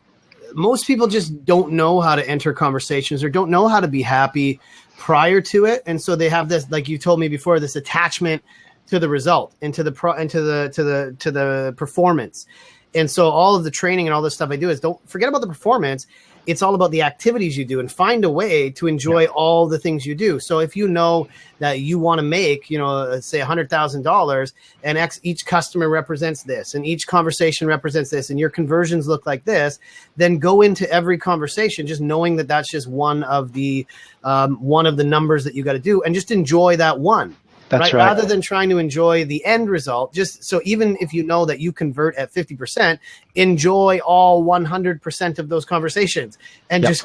Speaker 1: most people just don't know how to enter conversations or don't know how to be happy prior to it, and so they have this, like you told me before, this attachment to the result and to the performance. And so all of the training and all this stuff I do is don't forget about the performance. It's all about the activities you do and find a way to enjoy all the things you do. So if you know that you want to make, say $100,000 and each customer represents this and each conversation represents this and your conversions look like this, then go into every conversation just knowing that that's just one of the numbers that you got to do, and just enjoy that one.
Speaker 3: That's right.
Speaker 1: Rather than trying to enjoy the end result, just so even if you know that you convert at 50%, enjoy all 100% of those conversations, and that's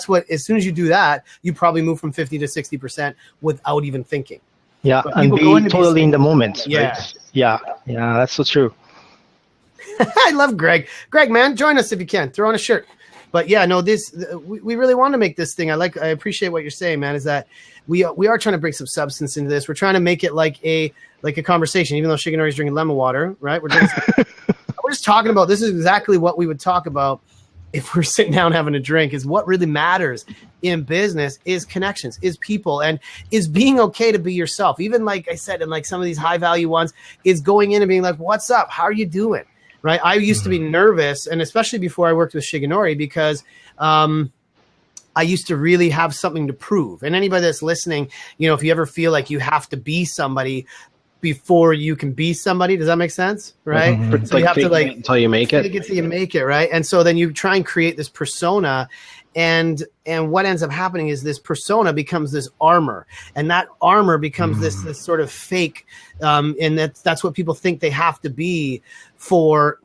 Speaker 1: what. As soon as you do that, you probably move from 50 to 60% without even thinking.
Speaker 3: Yeah, and be totally in the moment.
Speaker 1: Yeah,
Speaker 3: right? Yeah, that's so true.
Speaker 1: I love Greg. Greg, man, join us if you can. Throw on a shirt. But yeah, no, we really want to make this thing. I appreciate what you're saying, man, is that we are trying to bring some substance into this. We're trying to make it like a conversation, even though Shigenori's drinking lemon water, right? We're just talking about, this is exactly what we would talk about if we're sitting down having a drink, is what really matters in business is connections, is people, and is being okay to be yourself. Even like I said, in like some of these high value ones, is going in and being like, what's up? How are you doing? Right. I used to be nervous, and especially before I worked with Shigenori, because I used to really have something to prove. And anybody that's listening, if you ever feel like you have to be somebody before you can be somebody, does that make sense? Right.
Speaker 2: Mm-hmm.
Speaker 1: So you have to
Speaker 2: until you make it.
Speaker 1: Until you make it. Right. And so then you try and create this persona, and what ends up happening is this persona becomes this armor, and that armor becomes this sort of fake. And that's what people think they have to be for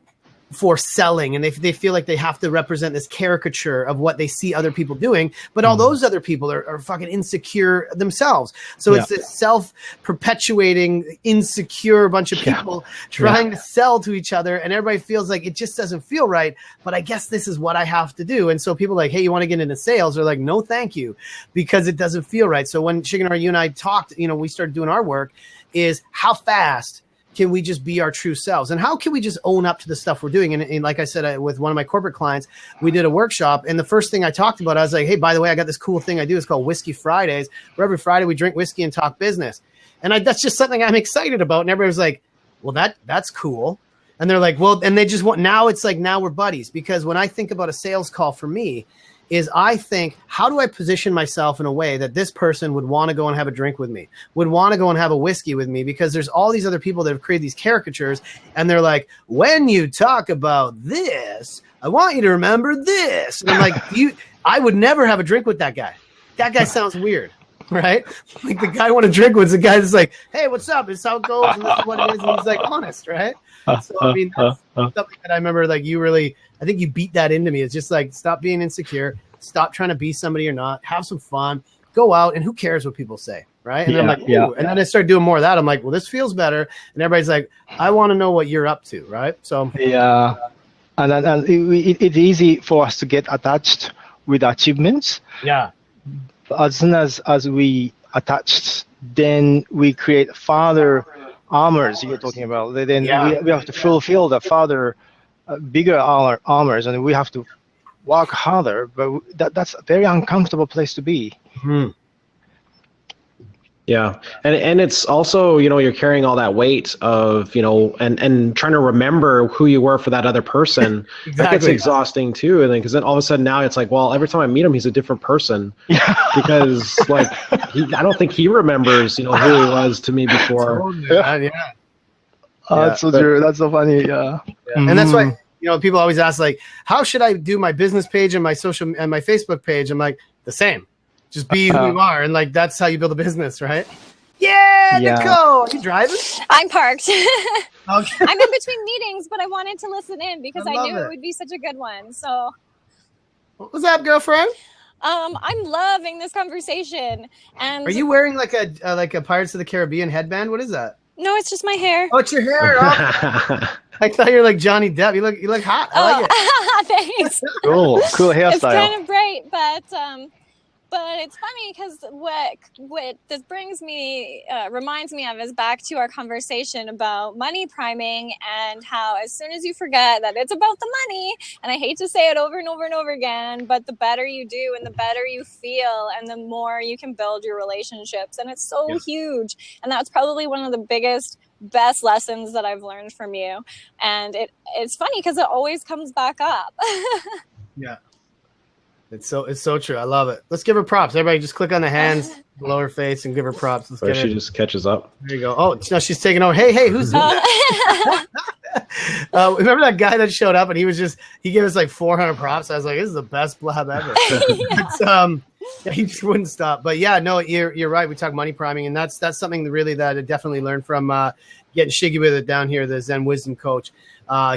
Speaker 1: selling, and they feel like they have to represent this caricature of what they see other people doing, but all those other people are fucking insecure themselves. So it's this self-perpetuating, insecure bunch of people trying to sell to each other, and everybody feels like it just doesn't feel right, but I guess this is what I have to do. And so people are like, hey, you want to get into sales? They're like, no, thank you, because it doesn't feel right. So when Shigenori, you and I talked, we started doing our work, is how fast can we just be our true selves? And how can we just own up to the stuff we're doing? And like I said, with one of my corporate clients, we did a workshop. And the first thing I talked about, I was like, hey, by the way, I got this cool thing I do. It's called Whiskey Fridays, where every Friday we drink whiskey and talk business. And that's just something I'm excited about. And everybody was like, well, that's cool. And they're like, well, and they just want, now it's like, now we're buddies. Because when I think about a sales call for me, is I think, how do I position myself in a way that this person would want to go and have a drink with me, would want to go and have a whiskey with me? Because there's all these other people that have created these caricatures, and they're like, when you talk about this, I want you to remember this. And I'm like, I would never have a drink with that guy. That guy sounds weird, right? Like the guy I want to drink with is the guy that's like, hey, what's up? It's how it goes, and this is what it is. And he's like, honest, right? So, I mean, that's something that I remember, like, you really, I think you beat that into me. It's just like, stop being insecure, stop trying to be somebody you're not, have some fun, go out, and who cares what people say, right? And I'm like, ooh. And then I started doing more of that. I'm like, well, this feels better. And everybody's like, I want to know what you're up to, right? So
Speaker 3: and it's easy for us to get attached with achievements.
Speaker 1: Yeah.
Speaker 3: As soon as we attached, then we create further armors you're talking about. Then we have to fulfill the further bigger armors, and we have to work harder. But that's a very uncomfortable place to be.
Speaker 1: Mm-hmm.
Speaker 2: Yeah, and it's also, you're carrying all that weight of, and trying to remember who you were for that other person. Exactly. That gets exhausting too, and then because then all of a sudden now it's like, well, every time I meet him, he's a different person because like I don't think he remembers, who he was to me before.
Speaker 3: That's so true. That's so funny. Yeah.
Speaker 1: Mm-hmm. And that's why people always ask, like, how should I do my business page and my social and my Facebook page? I'm like, the same. Just be who you are, and like that's how you build a business, right? Yeah. Nicole, are you driving?
Speaker 4: I'm parked.
Speaker 1: Okay.
Speaker 4: I'm in between meetings, but I wanted to listen in because I knew it would be such a good one. So,
Speaker 1: what's up, girlfriend?
Speaker 4: I'm loving this conversation. And
Speaker 1: are you wearing like a Pirates of the Caribbean headband? What is that?
Speaker 4: No, it's just my hair.
Speaker 1: Oh, it's your hair. Oh. I thought you were like Johnny Depp. You look hot. I like it.
Speaker 4: Thanks.
Speaker 3: Cool hairstyle.
Speaker 4: It's kind of bright, but it's funny because what this brings me, reminds me of is back to our conversation about money priming and how as soon as you forget that it's about the money, and I hate to say it over and over and over again, but the better you do and the better you feel and the more you can build your relationships. And it's so huge. And that's probably one of the best lessons that I've learned from you. And it's funny because it always comes back up.
Speaker 1: Yeah. It's so true. I love it. Let's give her props. Everybody just click on the hands below her face and give her props.
Speaker 2: Or she just catches up.
Speaker 1: There you go. Oh, no, she's taking over. Hey, who's that? Remember that guy that showed up and he gave us like 400 props. I was like, this is the best blab ever. He just wouldn't stop. But yeah, no, you're right. We talk money priming, and that's something really that I definitely learned from getting Shiggy with it down here, the Zen Wisdom coach.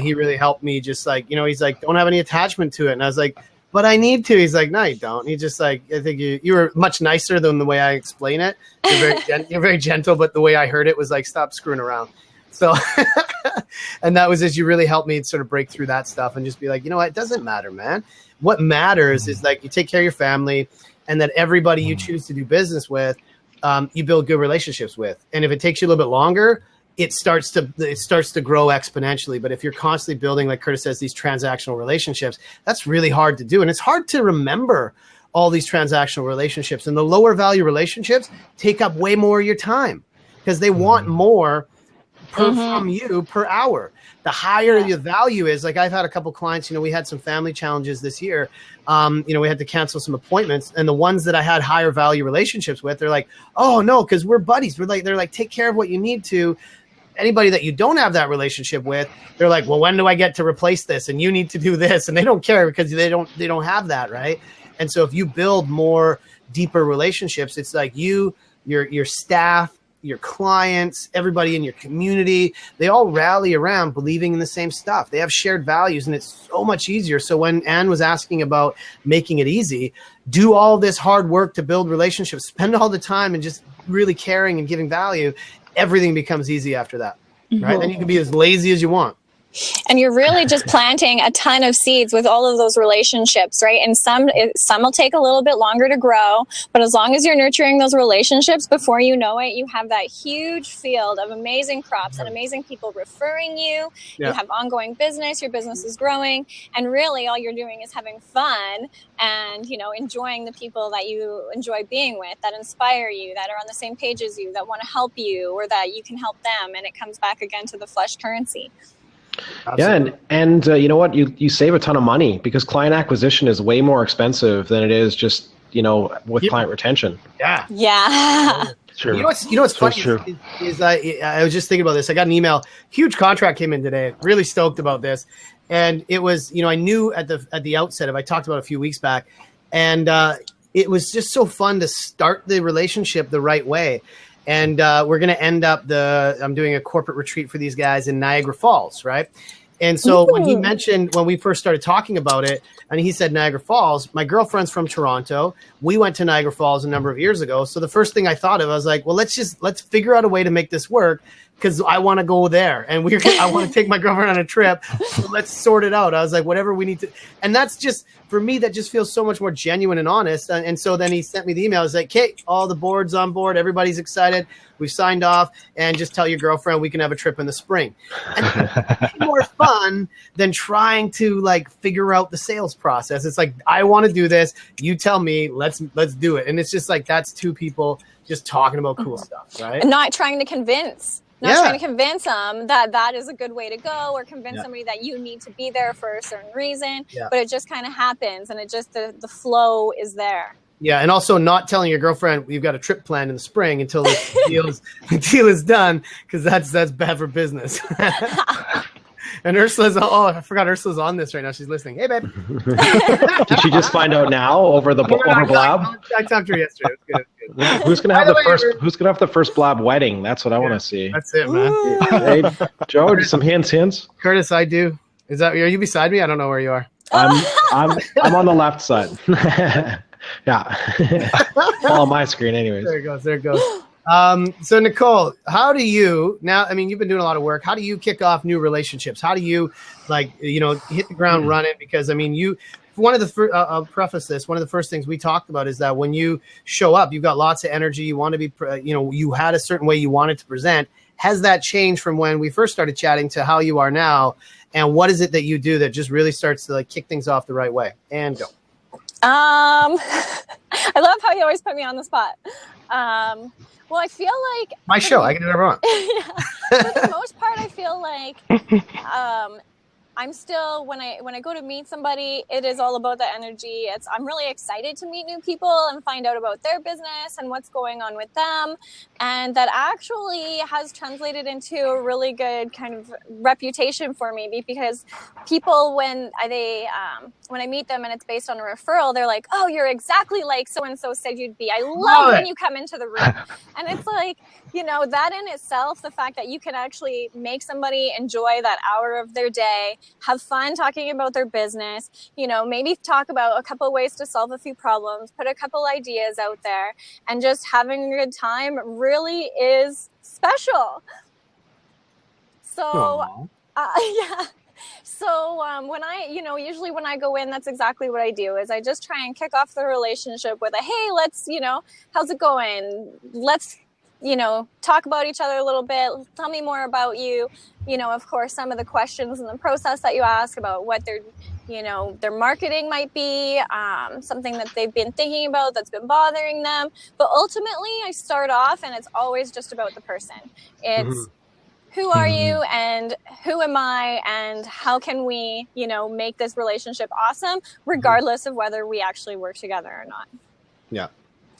Speaker 1: He really helped me, just like, he's like, don't have any attachment to it. And I was like, but I need to. He's like, no, you don't. He's just like, I think you were much nicer than the way I explain it. You're very gentle, but the way I heard it was like, stop screwing around. So, and that was as you really helped me sort of break through that stuff and just be like, you know what, it doesn't matter, man. What matters is like you take care of your family, and that everybody you choose to do business with, you build good relationships with. And if it takes you a little bit longer, it starts to grow exponentially. But if you're constantly building, like Curtis says, these transactional relationships, that's really hard to do. And it's hard to remember all these transactional relationships. And the lower value relationships take up way more of your time because they want more from you per hour. The higher the value is, like I've had a couple clients, we had some family challenges this year. We had to cancel some appointments, and the ones that I had higher value relationships with, they're like, oh no, because we're buddies. They're like, take care of what you need to. Anybody that you don't have that relationship with, they're like, well, when do I get to replace this? And you need to do this. And they don't care because they don't have that. Right. And so if you build more deeper relationships, it's like your staff, your clients, everybody in your community, they all rally around believing in the same stuff. They have shared values, and it's so much easier. So when Anne was asking about making it easy, do all this hard work to build relationships, spend all the time and just really caring and giving value, everything becomes easy after that, right? Then you can be as lazy as you want.
Speaker 4: And you're really just planting a ton of seeds with all of those relationships, right? And some will take a little bit longer to grow, but as long as you're nurturing those relationships, before you know it, you have that huge field of amazing crops and amazing people referring you. You have ongoing business, your business is growing, and really all you're doing is having fun and, enjoying the people that you enjoy being with, that inspire you, that are on the same page as you, that want to help you, or that you can help them. And it comes back again to the flesh currency.
Speaker 2: Absolutely. Yeah, and you know what? You save a ton of money because client acquisition is way more expensive than it is just with client retention.
Speaker 4: Yeah.
Speaker 2: Sure.
Speaker 1: You know what's funny is I was just thinking about this. I got an email. Huge contract came in today. Really stoked about this, and it was I knew at the outset of I talked about it a few weeks back, and it was just so fun to start the relationship the right way. And we're going to end up I'm doing a corporate retreat for these guys in Niagara Falls, right? And so when he mentioned, when we first started talking about it, and he said Niagara Falls, my girlfriend's from Toronto. We went to Niagara Falls a number of years ago. So the first thing I thought of, I was like, well, let's figure out a way to make this work because I want to go there. And I want to take my girlfriend on a trip. So let's sort it out. I was like, whatever we need to. And that's just, for me, that just feels so much more genuine and honest. And so then he sent me the email. I was like, okay, all the board's on board. Everybody's excited. We've signed off, and just tell your girlfriend we can have a trip in the spring. And it's more fun than trying to figure out the sales process. It's like, I want to do this. You tell me, let's do it. And it's just like, that's two people just talking about cool stuff, right?
Speaker 4: And not trying to convince. Trying to convince them that is a good way to go, or convince somebody that you need to be there for a certain reason. Yeah. But it just kind of happens, and it just the flow is there.
Speaker 1: Yeah, and also not telling your girlfriend you've got a trip planned in the spring until the deal is done, because that's bad for business. And Ursula's, I forgot Ursula's on this right now. She's listening. Hey, babe.
Speaker 2: Did she just find out now over Blab?
Speaker 1: I talked to her yesterday. It was good.
Speaker 2: Who's gonna have the first Blab wedding? That's what I want to see.
Speaker 1: That's it, man.
Speaker 2: Hey, Joe, some hints.
Speaker 1: Curtis, I do. Are you beside me? I don't know where you are.
Speaker 2: I'm on the left side. Yeah. All on my screen, anyways.
Speaker 1: There it goes. So Nicole, how do you now? I mean, you've been doing a lot of work. How do you kick off new relationships? How do you hit the ground running? Because I mean, I'll preface this. One of the first things we talked about is that when you show up, you've got lots of energy. You want to be, you had a certain way you wanted to present. Has that changed from when we first started chatting to how you are now? And what is it that you do that just really starts to kick things off the right way? And go.
Speaker 4: I love how you always put me on the spot. Well, I feel like
Speaker 1: my show. I can do whatever I want.
Speaker 4: Yeah. For the most part, I feel like I'm still when I go to meet somebody, it is all about the energy. I'm really excited to meet new people and find out about their business and what's going on with them, and that actually has translated into a really good kind of reputation for me, because people when I meet them and it's based on a referral, they're like, "Oh, you're exactly like so and so said you'd be. I love when you come into the room," and it's like, that in itself, the fact that you can actually make somebody enjoy that hour of their day, have fun talking about their business, maybe talk about a couple of ways to solve a few problems, put a couple ideas out there, and just having a good time really is special. So, yeah. So usually when I go in, that's exactly what I do is I just try and kick off the relationship with a, hey, let's, how's it going? Let's, talk about each other a little bit. Tell me more about you. Of course, some of the questions in the process that you ask about what their marketing might be, something that they've been thinking about that's been bothering them. But ultimately, I start off and it's always just about the person. It's who are you and who am I and how can we, make this relationship awesome, regardless of whether we actually work together or not.
Speaker 1: Yeah.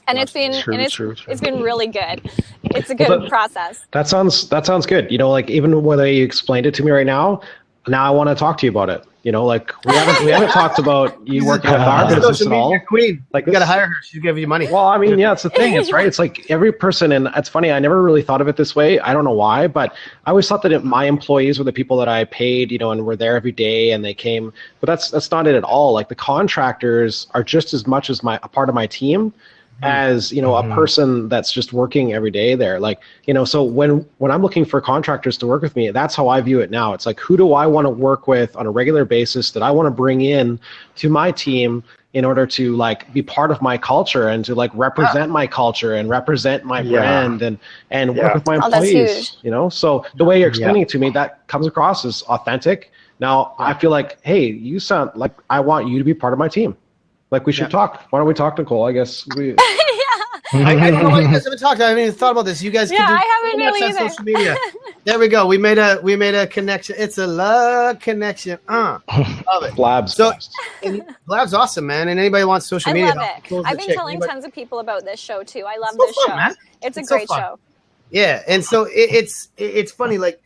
Speaker 4: And it's been it's been really good. It's a good process.
Speaker 2: That sounds good. Like even the way you explained it to me right now I want to talk to you about it. Like we haven't talked about you working with our business at all.
Speaker 1: Queen. Like you got to hire her. She'll give you money.
Speaker 2: Well, I mean, yeah, it's the thing. It's right. It's like every person, and it's funny. I never really thought of it this way. I don't know why, but I always thought that my employees were the people that I paid, and were there every day, and they came. But that's not it at all. Like the contractors are just as much as a part of my team as a person that's just working every day there. Like so when I'm looking for contractors to work with me, that's how I view it now. It's like, who do I want to work with on a regular basis that I want to bring in to my team in order to like be part of my culture and to like represent my culture and represent my brand and work with my employees. So the way you're explaining it to me, that comes across as authentic. Now I feel like, hey, you sound like I want you to be part of my team. Like we should talk. Why don't we talk, Nicole? I guess we.
Speaker 1: I don't know why you guys haven't talked. I haven't even thought about this. You guys can do
Speaker 4: I haven't really either.
Speaker 1: Social media. There we go. We made a connection. It's a love connection. Love it.
Speaker 2: Blab's.
Speaker 1: So Blab's awesome, man. And anybody wants social media.
Speaker 4: I love it. I've been telling tons of people about this show too. I love this show. Man. It's a great show. Yeah, and so it's funny. Like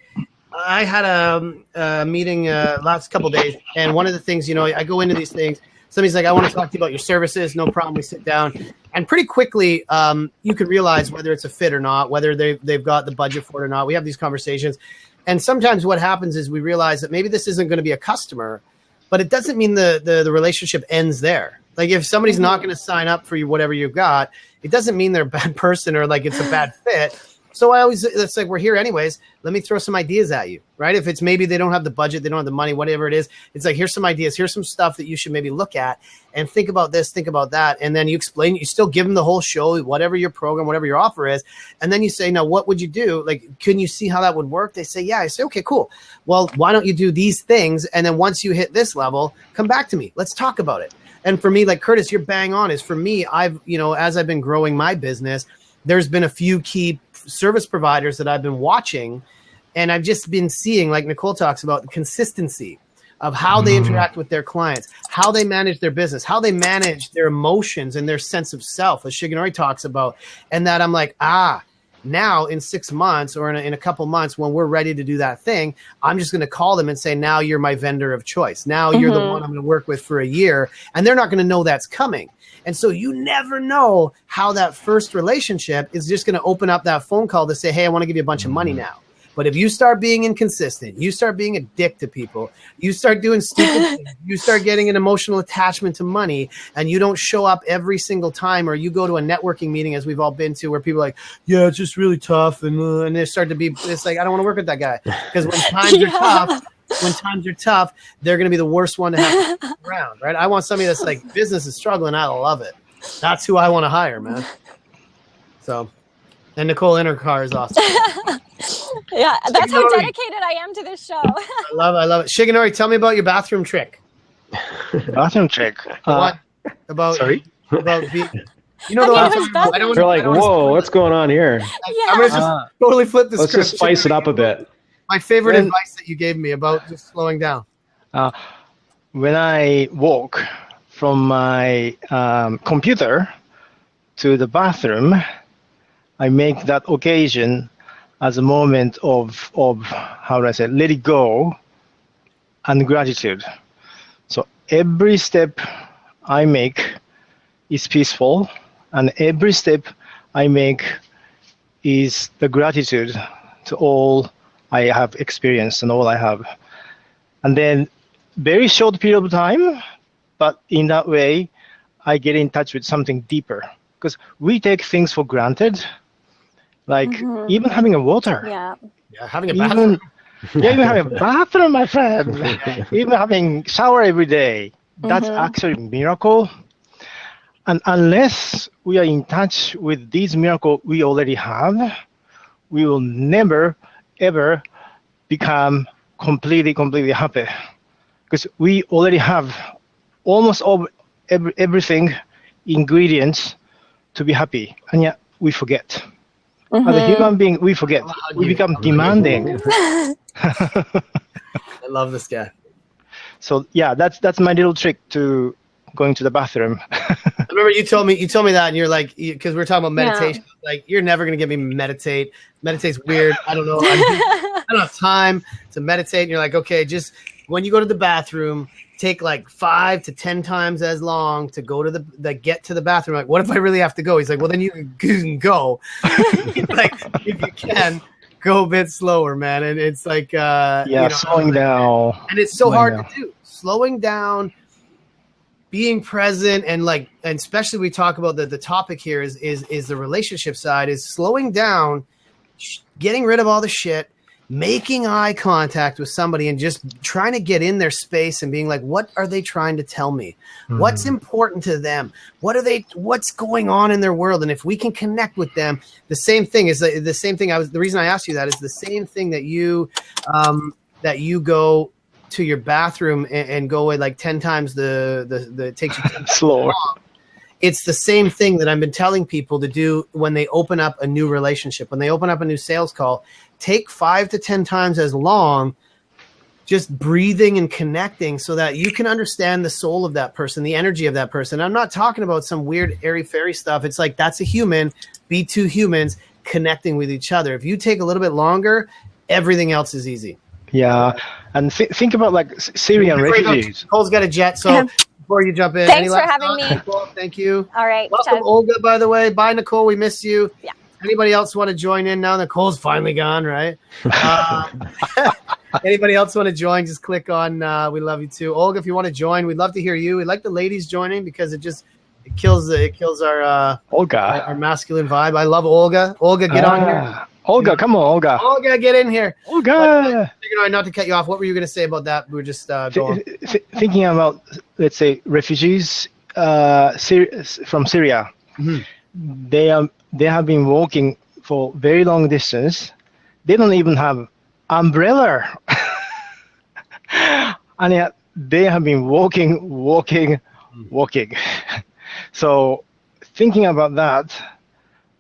Speaker 4: I had a meeting last couple of days, and one of the things I go into these things. Somebody's like, I want to talk to you about your services. No problem. We sit down. And pretty quickly, you can realize whether it's a fit or not, whether they've got the budget for it or not. We have these conversations. And sometimes what happens is we realize that maybe this isn't going to be a customer, but it doesn't mean the relationship ends there. Like if somebody's not going to sign up for you, whatever you've got, it doesn't mean they're a bad person or like it's a bad fit. So it's like, we're here anyways. Let me throw some ideas at you, right? If it's maybe they don't have the budget, they don't have the money, whatever it is, it's like, here's some ideas. Here's some stuff that you should maybe look at and think about this, think about that. And then you explain, you still give them the whole show, whatever your program, whatever your offer is. And then you say, now, what would you do? Like, can you see how that would work? They say, yeah. I say, okay, cool. Well, why don't you do these things? And then once you hit this level, come back to me. Let's talk about it. And for me, like Curtis, you're bang on is for me, I've, as I've been growing my business, there's been a few key service providers that I've been watching, and I've just been seeing, like Nicole talks about, the consistency of how they interact with their clients, how they manage their business, how they manage their emotions and their sense of self, as Shigenori talks about. And that I'm like, now in 6 months or in a couple months when we're ready to do that thing, I'm just going to call them and say, now you're my vendor of choice. Now you're the one I'm going to work with for a year. And they're not going to know that's coming. And so you never know how that first relationship is just going to open up that phone call to say, hey, I want to give you a bunch of money now. But if you start being inconsistent, you start being a dick to people, you start doing stupid things, you start getting an emotional attachment to money, and you don't show up every single time, or you go to a networking meeting, as we've all been to, where people are like, yeah, it's just really tough. And they start to be, it's like, I don't want to work with that guy. Because when times are tough, they're going to be the worst one to have to around, right? I want somebody that's like, business is struggling. I love it. That's who I want to hire, man. So, and Nicole in her car is awesome. Yeah, that's how dedicated I am to this show.
Speaker 1: I love it. Shigenori, tell me about your bathroom trick.
Speaker 3: Bathroom trick?
Speaker 1: What? Sorry? About being... You know,
Speaker 2: they're like, whoa, what's going on here?
Speaker 1: I'm going to just totally flip the script.
Speaker 2: Let's just spice it up a bit.
Speaker 1: My favorite advice that you gave me about just slowing down.
Speaker 3: When I walk from my computer to the bathroom, I make that occasion as a moment of how do I say, let it go and gratitude. So every step I make is peaceful, and every step I make is the gratitude to all I have experienced and all I have. And then very short period of time, but in that way, I get in touch with something deeper. Because we take things for granted, like even having a water.
Speaker 1: Yeah, having a bathroom.
Speaker 3: Yeah, even having a bathroom, my friend. Even having shower every day. That's actually a miracle. And unless we are in touch with these miracles we already have, we will never, ever become completely happy. Because we already have almost everything, ingredients to be happy. And yet we forget. As a human being, we forget. We become demanding.
Speaker 1: I love this guy.
Speaker 3: So yeah, that's my little trick to going to the bathroom.
Speaker 1: I remember you told me that, and you're like, because we're talking about meditation, like you're never gonna get me meditate. Meditate's weird. I don't know. I don't have time to meditate. And you're like, okay, just when you go to the bathroom, take like 5 to 10 times as long to go to the get to the bathroom. Like, what if I really have to go? He's like, well, then you can go. Like, if you can, go a bit slower, man. And it's like,
Speaker 3: slowing down.
Speaker 1: And it's so hard to do. Slowing down, being present, and especially we talk about the topic here is the relationship side, is slowing down, getting rid of all the shit, making eye contact with somebody and just trying to get in their space and being like, what are they trying to tell me? What's important to them? What's going on in their world? And if we can connect with them, the same thing is the same thing. The reason I asked you that is the same thing that you go to your bathroom and go at like 10 times it takes you 10
Speaker 3: slower.
Speaker 1: It's the same thing that I've been telling people to do when they open up a new relationship, when they open up a new sales call. Take 5 to 10 times as long, just breathing and connecting so that you can understand the soul of that person, the energy of that person. I'm not talking about some weird airy-fairy stuff. It's like, that's a human, be two humans connecting with each other. If you take a little bit longer, everything else is easy.
Speaker 3: Yeah. And think about like Syrian refugees.
Speaker 1: Cole's got a jet, so before you jump in.
Speaker 4: Thanks for having me.
Speaker 1: Nicole, thank you.
Speaker 4: All right.
Speaker 1: Welcome, Olga, by the way. Bye, Nicole. We miss you.
Speaker 4: Yeah.
Speaker 1: Anybody else want to join in now? Nicole's finally gone, right? Anybody else want to join? Just click on we love you too. Olga, if you want to join, we'd love to hear you. We'd like the ladies joining because it kills our
Speaker 3: Olga,
Speaker 1: our masculine vibe. I love Olga. Olga, get on here.
Speaker 3: Olga, come on, Olga.
Speaker 1: Olga, get in here.
Speaker 3: Olga.
Speaker 1: Not to cut you off. What were you going to say about that? We were just going.
Speaker 3: Thinking about, let's say, refugees from Syria. They have been walking for very long distance. They don't even have umbrella. And yet they have been walking. So thinking about that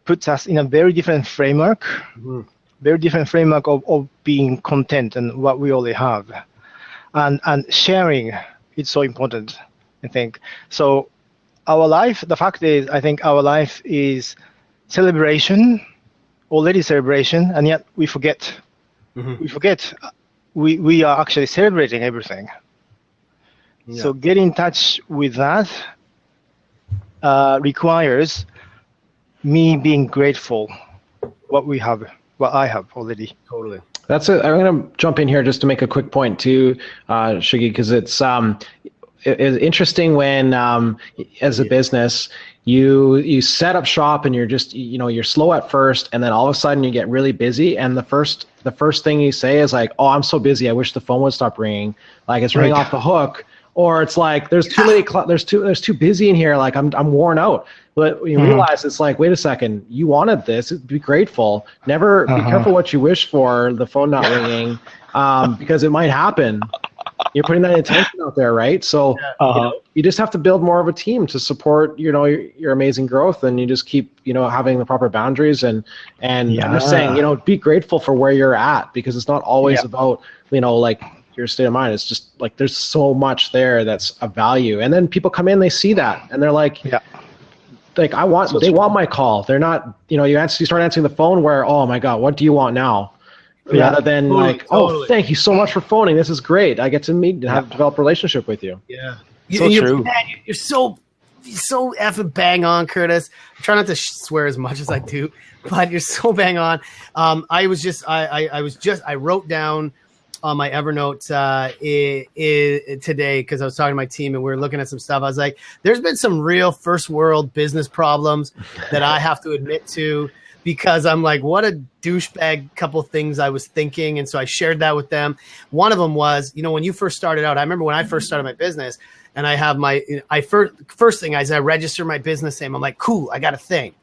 Speaker 3: puts us in a very different framework, of being content and what we already have. And sharing is so important, I think. So our life, the fact is, I think our life is celebration, and yet we forget. We forget we are actually celebrating everything. Yeah. So get in touch with that requires me being grateful what I have already.
Speaker 1: Totally.
Speaker 2: That's it. I'm going to jump in here just to make a quick point too, Shiggy, because it's interesting when as a business you set up shop and you're just you're slow at first, and then all of a sudden you get really busy, and the first thing you say is like, oh, I'm so busy, I wish the phone would stop ringing, like it's ringing off the hook, or it's like there's too many there's too busy in here, like I'm worn out. But you realize it's like, wait a second, you wanted this, be grateful, never be careful what you wish for, the phone not ringing, because it might happen. You're putting that intention out there, right? So you just have to build more of a team to support, your amazing growth, and you just keep, having the proper boundaries and I'm just saying, be grateful for where you're at, because it's not always about, like your state of mind. It's just like there's so much there that's of value, and then people come in, they see that, and they're like, like they want my call. They're not, you start answering the phone where, oh my God, what do you want now? Rather than totally. Oh, thank you so much for phoning. This is great. I get to meet and develop a relationship with you.
Speaker 1: Yeah.
Speaker 2: So true.
Speaker 1: You're so effing bang on, Curtis. I try not to swear as much as I do, but you're so bang on. I wrote down on my Evernote today, because I was talking to my team and we were looking at some stuff. I was like, there's been some real first world business problems that I have to admit to, because I'm like, what a douchebag couple things I was thinking. And so I shared that with them. One of them was, when you first started out, I remember when I first started my business and I have first thing is I register my business name. I'm like, cool, I got a thing.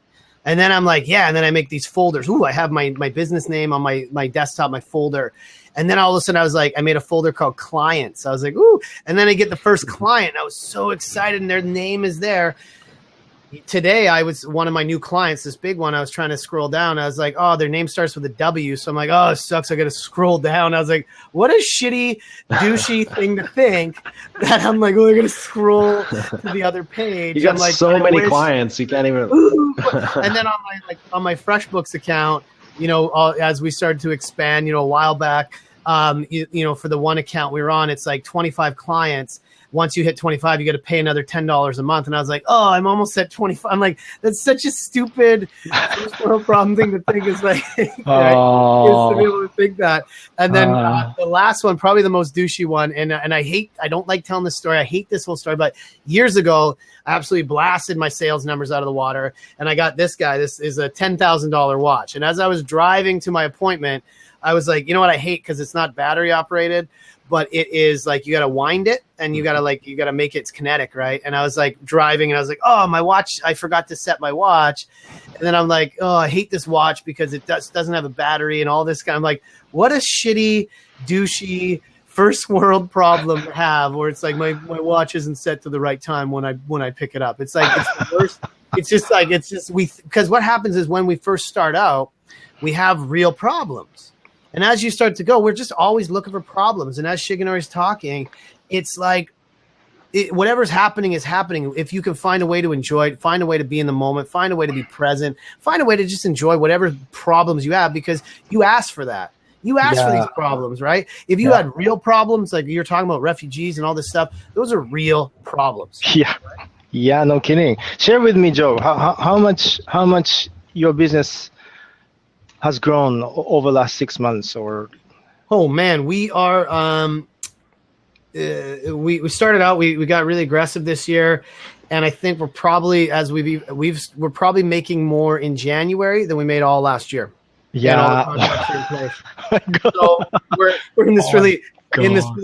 Speaker 1: And then I'm like, yeah. And then I make these folders. Ooh, I have my business name on my desktop, my folder. And then all of a sudden I was like, I made a folder called clients. I was like, ooh. And then I get the first client. I was so excited and their name is there. Today, I was one of my new clients, this big one. I was trying to scroll down. I was like, oh, their name starts with a W. So I'm like, oh, it sucks. I got to scroll down. I was like, what a shitty, douchey thing to think that I'm like, oh, I got to scroll to the other page.
Speaker 2: You got
Speaker 1: I'm like,
Speaker 2: so many clients, you can't even.
Speaker 1: And then on my FreshBooks account, as we started to expand, a while back, for the one account we were on, it's like 25 clients. Once you hit 25, you got to pay another $10 a month. And I was like, oh, I'm almost at 25. I'm like, that's such a stupid first world problem thing to think is like, to be able to think that. And then the last one, probably the most douchey one. And I don't like telling this story. I hate this whole story, but years ago, I absolutely blasted my sales numbers out of the water. And I got this guy. This is a $10,000 watch. And as I was driving to my appointment, I was like, you know what I hate? Because it's not battery operated. But it is like you got to wind it and you got to make it kinetic, right? And I was like driving and I was like, oh, my watch, I forgot to set my watch. And then I'm like, oh, I hate this watch because it doesn't have a battery and all this kind of like, what a shitty, douchey first world problem to have where it's like my watch isn't set to the right time when I pick it up. It's like, it's the worst. Because what happens is when we first start out, we have real problems. And as you start to go, we're just always looking for problems. And as Shigenori's talking, it's like whatever's happening is happening. If you can find a way to enjoy it, find a way to be in the moment, find a way to be present, find a way to just enjoy whatever problems you have because you asked for that. You asked for these problems, right? If you had real problems, like you're talking about refugees and all this stuff, those are real problems.
Speaker 3: Yeah. Right? Yeah, no kidding. Share with me, Joe, how much your business has grown over the last 6 months or?
Speaker 1: Oh man, we are, we started out, we got really aggressive this year. And I think we're probably, we're probably making more in January than we made all last year.
Speaker 3: Yeah.
Speaker 1: So we're in this really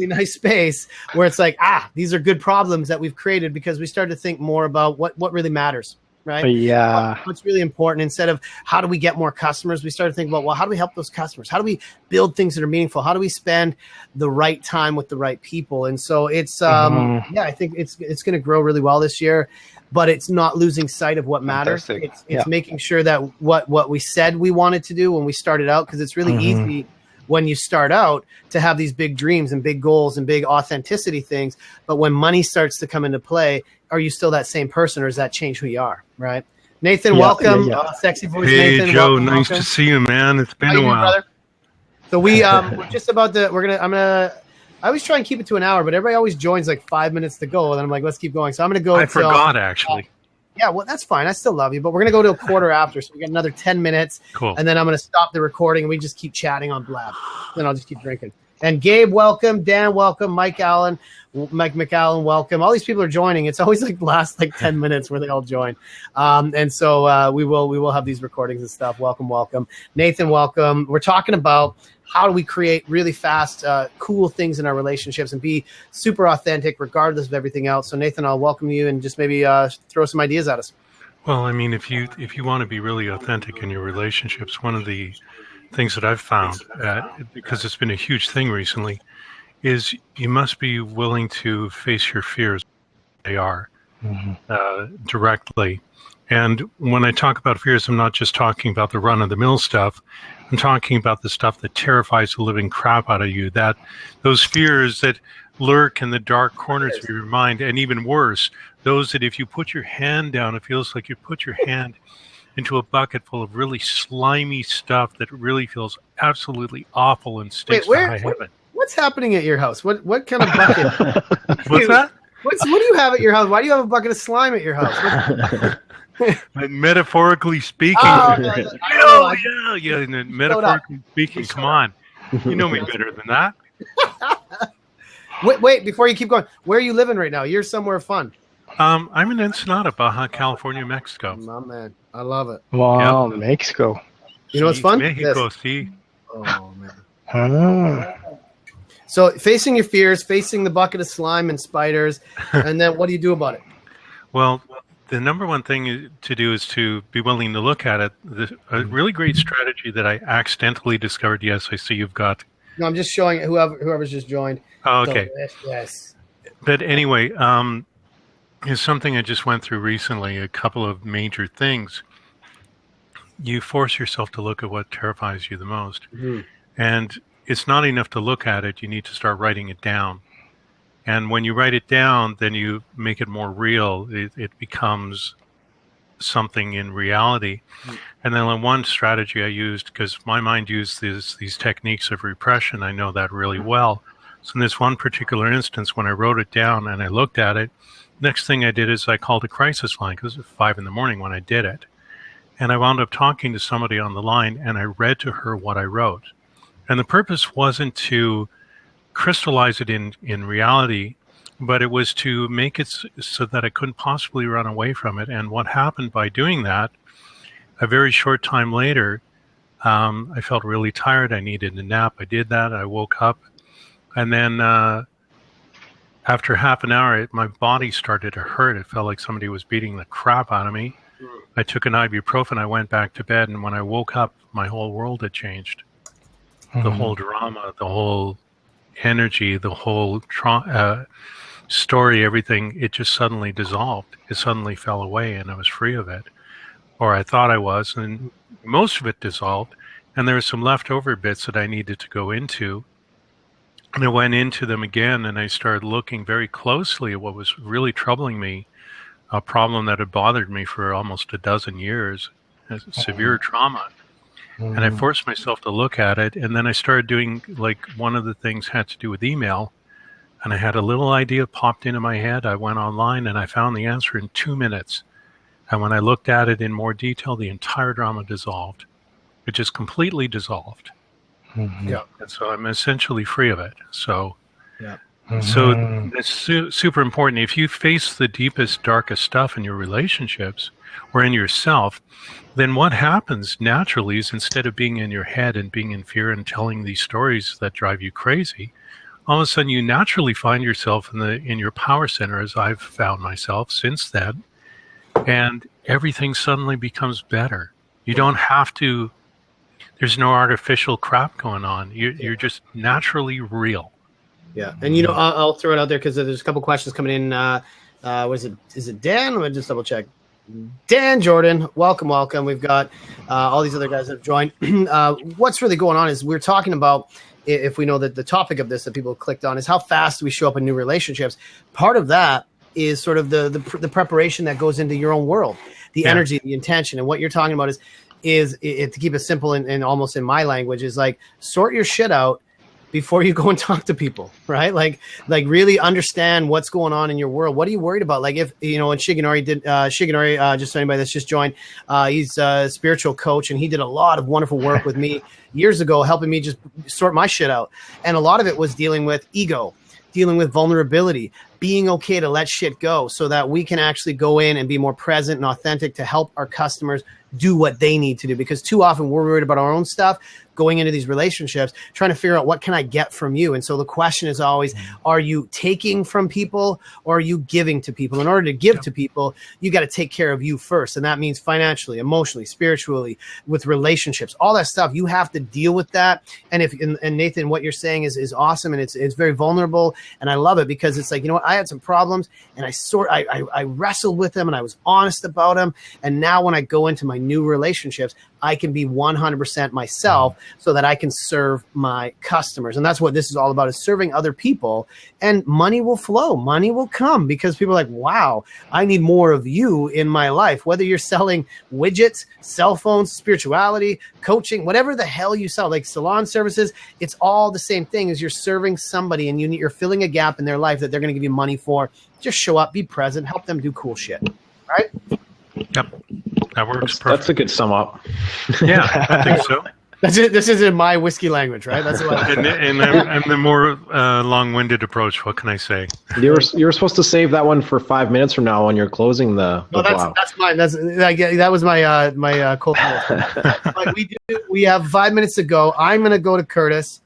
Speaker 1: nice space where it's like, these are good problems that we've created because we started to think more about what really matters. Right?
Speaker 3: Yeah.
Speaker 1: What's really important instead of how do we get more customers, we started thinking about, well, how do we help those customers? How do we build things that are meaningful? How do we spend the right time with the right people? And so it's, I think it's going to grow really well this year, but it's not losing sight of what matters.
Speaker 5: Fantastic.
Speaker 1: It's making sure that what we said we wanted to do when we started out, because it's really easy when you start out to have these big dreams and big goals and big authenticity things. But when money starts to come into play, are you still that same person or does that change who you are? Right. Nathan, welcome. Sexy voice.
Speaker 6: Hey,
Speaker 1: Nathan,
Speaker 6: Joe.
Speaker 1: welcome.
Speaker 6: To see you, man. It's been a while.
Speaker 1: Brother? So we're just about to, I always try and keep it to an hour, but everybody always joins like 5 minutes to go. And then I'm like, let's keep going. So I'm going to go.
Speaker 6: I forgot actually.
Speaker 1: Yeah, well, that's fine. I still love you, but we're going to go to a quarter after. So we got another 10 minutes.
Speaker 6: Cool.
Speaker 1: And then I'm going to stop the recording and we just keep chatting on Blab. Then I'll just keep drinking. And Gabe, welcome. Dan, welcome. Mike McAllen, welcome. All these people are joining. It's always like the last 10 minutes where they all join. And so we will have these recordings and stuff. Welcome. Nathan, welcome. We're talking about how do we create really fast, cool things in our relationships and be super authentic regardless of everything else. So Nathan, I'll welcome you and just maybe throw some ideas at us.
Speaker 6: Well, I mean, if you want to be really authentic in your relationships, one of the things that I've found, because it's been a huge thing recently, is you must be willing to face your fears. They are directly. And when I talk about fears, I'm not just talking about the run-of-the-mill stuff. I'm talking about the stuff that terrifies the living crap out of you, that those fears that lurk in the dark corners of your mind, and even worse, those that if you put your hand down, it feels like you put your hand into a bucket full of really slimy stuff that really feels absolutely awful and stinks to high heaven.
Speaker 1: What's happening at your house? What kind of bucket?
Speaker 6: What's that?
Speaker 1: What do you have at your house? Why do you have a bucket of slime at your house?
Speaker 6: Metaphorically speaking. Metaphorically speaking, come on. You know me better than that.
Speaker 1: Wait, before you keep going, where are you living right now? You're somewhere fun.
Speaker 6: I'm in Ensenada, Baja California, Mexico.
Speaker 1: My man, I love it.
Speaker 3: Wow,
Speaker 6: Yep.
Speaker 3: Mexico.
Speaker 1: You know what's fun?
Speaker 6: Mexico,
Speaker 1: This.
Speaker 6: see.
Speaker 1: Oh man.
Speaker 3: Ah.
Speaker 1: So facing your fears, facing the bucket of slime and spiders, and then what do you do about it?
Speaker 6: Well, the number one thing to do is to be willing to look at it. A really great strategy that I accidentally discovered. Yes, I see you've got.
Speaker 1: No, I'm just showing whoever's just joined.
Speaker 6: Oh, okay.
Speaker 1: Yes.
Speaker 6: But anyway, is something I just went through recently. A couple of major things. You force yourself to look at what terrifies you the most, and it's not enough to look at it. You need to start writing it down. And when you write it down, then you make it more real. It becomes something in reality. And then one strategy I used, because my mind used these techniques of repression, I know that really well. So in this one particular instance, when I wrote it down and I looked at it, next thing I did is I called a crisis line, because it was 5 a.m. when I did it. And I wound up talking to somebody on the line, and I read to her what I wrote. And the purpose wasn't to crystallize it in reality, but it was to make it so that I couldn't possibly run away from it. And what happened by doing that, a very short time later, I felt really tired. I needed a nap. I did that. I woke up. And then after half an hour, my body started to hurt. It felt like somebody was beating the crap out of me. I took an ibuprofen. I went back to bed. And when I woke up, my whole world had changed. The whole drama, the whole energy, the whole story, everything, it just suddenly dissolved. It suddenly fell away, and I was free of it. Or I thought I was, and most of it dissolved. And there were some leftover bits that I needed to go into. And I went into them again, and I started looking very closely at what was really troubling me, a problem that had bothered me for almost a dozen years, severe trauma. And I forced myself to look at it. And then I started doing, like, one of the things had to do with email. And I had a little idea popped into my head. I went online and I found the answer in 2 minutes. And when I looked at it in more detail, the entire drama dissolved. It just completely dissolved.
Speaker 1: Yeah.
Speaker 6: And so I'm essentially free of it. So,
Speaker 1: Yeah.
Speaker 6: So it's super important. If you face the deepest, darkest stuff in your relationships or in yourself, then what happens naturally is instead of being in your head and being in fear and telling these stories that drive you crazy, all of a sudden you naturally find yourself in your power center, as I've found myself since then, and everything suddenly becomes better. You don't have to, there's no artificial crap going on. You're just naturally real.
Speaker 1: Yeah, and I'll throw it out there because there's a couple questions coming in. Is it Dan? Let me just double check. Dan Jordan, welcome. We've got all these other guys that have joined. What's really going on is we're talking about, if we know that the topic of this that people clicked on is how fast we show up in new relationships. Part of that is sort of the preparation that goes into your own world, the energy, the intention, and what you're talking about is to keep it simple and almost in my language is like sort your shit out before you go and talk to people, right? Like really understand what's going on in your world. What are you worried about? Like if, and Shigenori, just anybody that's just joined, he's a spiritual coach and he did a lot of wonderful work with me years ago, helping me just sort my shit out. And a lot of it was dealing with ego, dealing with vulnerability, being okay to let shit go so that we can actually go in and be more present and authentic to help our customers do what they need to do. Because too often we're worried about our own stuff, going into these relationships, trying to figure out what can I get from you. And so the question is always, are you taking from people or are you giving to people? In order to give to people, you got to take care of you first. And that means financially, emotionally, spiritually, with relationships, all that stuff. You have to deal with that. And Nathan, what you're saying is awesome. And it's very vulnerable. And I love it because it's like, you know what? I had some problems and I wrestled with them and I was honest about them. And now when I go into my new relationships, I can be 100% myself so that I can serve my customers. And that's what this is all about, is serving other people, and money will flow. Money will come because people are like, wow, I need more of you in my life. Whether you're selling widgets, cell phones, spirituality, coaching, whatever the hell you sell, like salon services, it's all the same thing. As you're serving somebody and you're filling a gap in their life that they're going to give you money for. Just show up, be present, help them do cool shit. Right?
Speaker 6: Yep. That works perfect.
Speaker 2: That's a good sum up.
Speaker 6: Yeah, I think so.
Speaker 1: That's it. This isn't my whiskey language, right? That's what.
Speaker 6: And the more long-winded approach. What can I say?
Speaker 2: You were supposed to save that one for 5 minutes from now when you're closing the.
Speaker 1: No, that's mine. That was my my cold. But we have 5 minutes to go. I'm going to go to Curtis,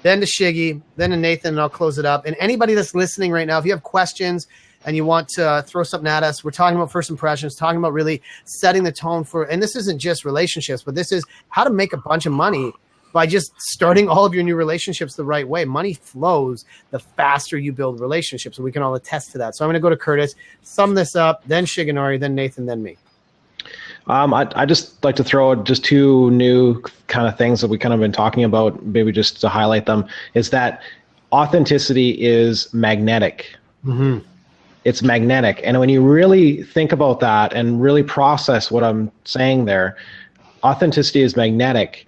Speaker 1: then to Shiggy, then to Nathan, and I'll close it up. And anybody that's listening right now, if you have questions and you want to throw something at us, we're talking about first impressions, talking about really setting the tone for, and this isn't just relationships, but this is how to make a bunch of money by just starting all of your new relationships the right way. Money flows the faster you build relationships, and we can all attest to that. So I'm going to go to Curtis, sum this up, then Shigenori, then Nathan, then me.
Speaker 2: I just like to throw out just two new kind of things that we kind of been talking about, maybe just to highlight them, is that authenticity is magnetic. Mm-hmm. It's magnetic. And when you really think about that and really process what I'm saying there, authenticity is magnetic.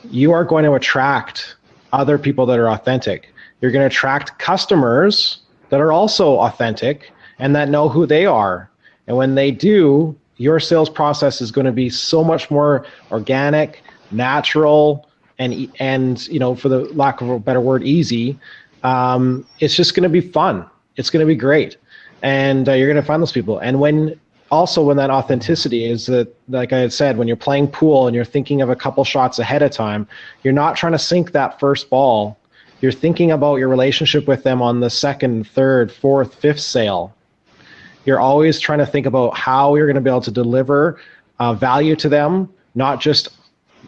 Speaker 2: You are going to attract other people that are authentic. You're going to attract customers that are also authentic and that know who they are. And when they do, your sales process is going to be so much more organic, natural, and for the lack of a better word, easy. It's just going to be fun. It's going to be great. And you're going to find those people. And when that authenticity is that, like I had said, when you're playing pool and you're thinking of a couple shots ahead of time, you're not trying to sink that first ball. You're thinking about your relationship with them on the second, third, fourth, fifth sale. You're always trying to think about how you're going to be able to deliver value to them, not just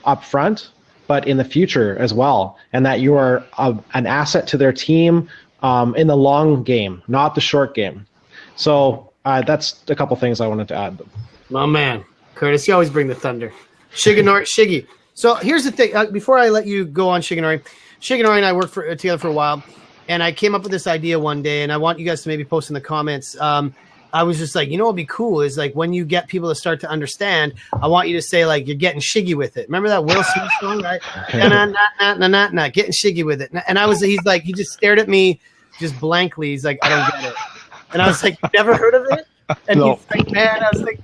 Speaker 2: up front, but in the future as well. And that you are an asset to their team in the long game, not the short game. So that's a couple things I wanted to add.
Speaker 1: My man, Curtis, you always bring the thunder. Shiggy. So here's the thing. Before I let you go on, Shigenori and I worked together for a while, and I came up with this idea one day, and I want you guys to maybe post in the comments. I was just like, what would be cool is like when you get people to start to understand, I want you to say like you're getting shiggy with it. Remember that Will Smith song, right? Nah, getting shiggy with it. And he just stared at me just blankly. He's like, I don't get it. And I was like, never heard of it? And no. He's like, man, I was like,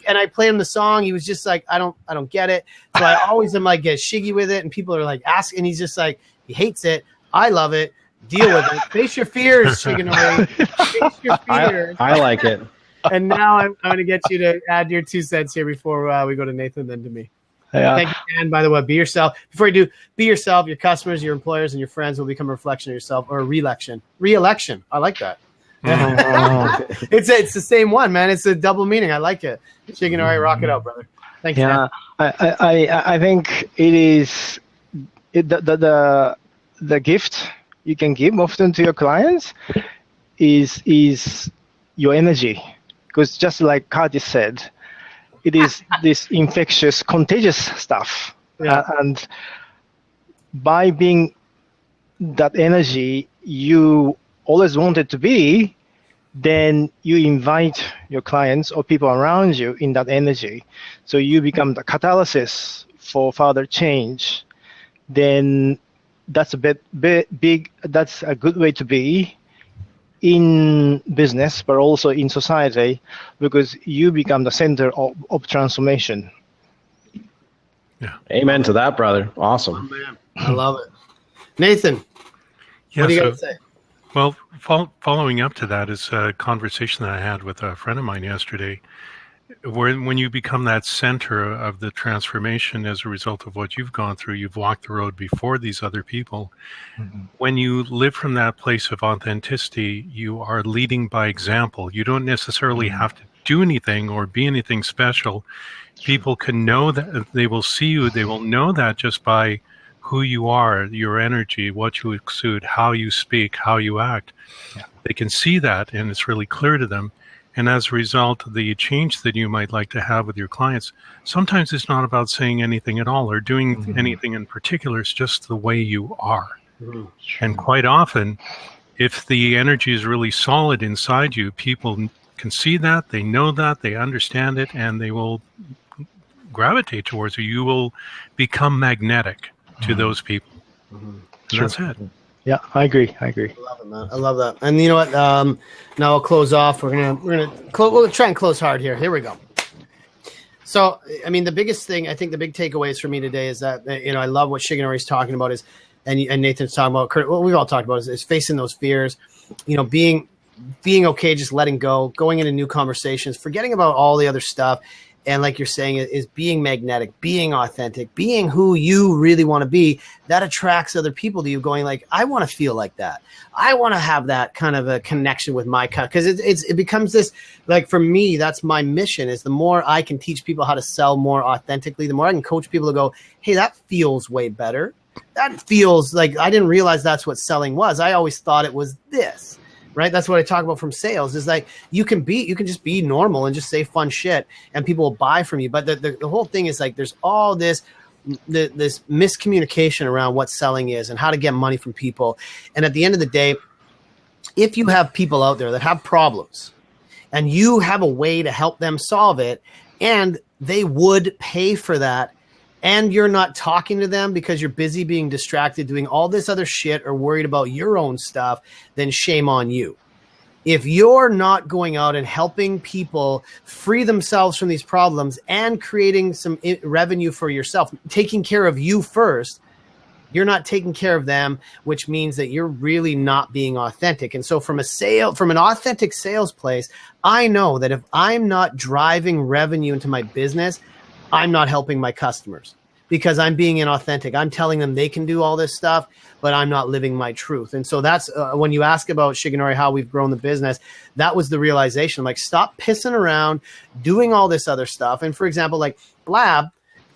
Speaker 1: and I played him the song. He was just like, I don't get it. So I always am like, get shiggy with it. And people are like, asking. And he's just like, he hates it. I love it. Deal with it. Face your fears, Shigenori. Face your fears.
Speaker 2: I like it.
Speaker 1: And now I'm going to get you to add your 2 cents here before we go to Nathan, then to me. Thank you, Dan. By the way, be yourself. Before you do, be yourself. Your customers, your employers, and your friends will become a reflection of yourself, or a re-election. Re-election. I like that. It's the same one, man. It's a double meaning. I like it. Shigenori, rock it out, brother. Thank you.
Speaker 3: Yeah, I think it is the gift you can give often to your clients is your energy, because just like Curtis said, it is this infectious, contagious stuff. Yeah. And by being that energy you always wanted to be, then you invite your clients or people around you in that energy. So you become the catalysis for further change. Then that's a big, that's a good way to be in business, but also in society, because you become the center of transformation.
Speaker 2: Yeah. Amen to that, brother. Awesome.
Speaker 1: Oh, man. I love it. Nathan, what do you got to say?
Speaker 6: Well, following up to that is a conversation that I had with a friend of mine yesterday, where when you become that center of the transformation as a result of what you've gone through, you've walked the road before these other people. Mm-hmm. When you live from that place of authenticity, you are leading by example. You don't necessarily have to do anything or be anything special. People can know that, they will see you, they will know that just by who you are, your energy, what you exude, how you speak, how you act. Yeah. They can see that, and it's really clear to them. And as a result, the change that you might like to have with your clients, sometimes it's not about saying anything at all or doing anything in particular. It's just the way you are. Mm-hmm. And quite often, if the energy is really solid inside you, people can see that, they know that, they understand it, and they will gravitate towards you. You will become magnetic to those people. Mm-hmm. Sure. That's it.
Speaker 3: Yeah, I agree.
Speaker 1: I love it, man. I love that. And you know what? Now I'll close off. We're gonna close. We'll try and close hard here. Here we go. So, I mean, the biggest thing, I think the big takeaways for me today is that, I love what Shigenori's talking about and Nathan's talking about, what we've all talked about is facing those fears, being okay, just letting go, going into new conversations, forgetting about all the other stuff. And like you're saying, is being magnetic, being authentic, being who you really want to be. That attracts other people to you going like, I want to feel like that. I want to have that kind of a connection with my cut. Because it becomes this, like for me, that's my mission is the more I can teach people how to sell more authentically, the more I can coach people to go, hey, that feels way better. That feels like I didn't realize that's what selling was. I always thought it was this. Right. That's what I talk about from sales is like you can just be normal and just say fun shit and people will buy from you. But the whole thing is like there's all this miscommunication around what selling is and how to get money from people. And at the end of the day, if you have people out there that have problems and you have a way to help them solve it and they would pay for that, and you're not talking to them because you're busy being distracted doing all this other shit or worried about your own stuff, then shame on you. If you're not going out and helping people free themselves from these problems and creating some revenue for yourself, taking care of you first, you're not taking care of them, which means that you're really not being authentic. And so from an authentic sales place, I know that if I'm not driving revenue into my business, I'm not helping my customers because I'm being inauthentic. I'm telling them they can do all this stuff, but I'm not living my truth. And so that's when you ask about Shigenori, how we've grown the business, that was the realization. Like, stop pissing around, doing all this other stuff. And for example, like Blab,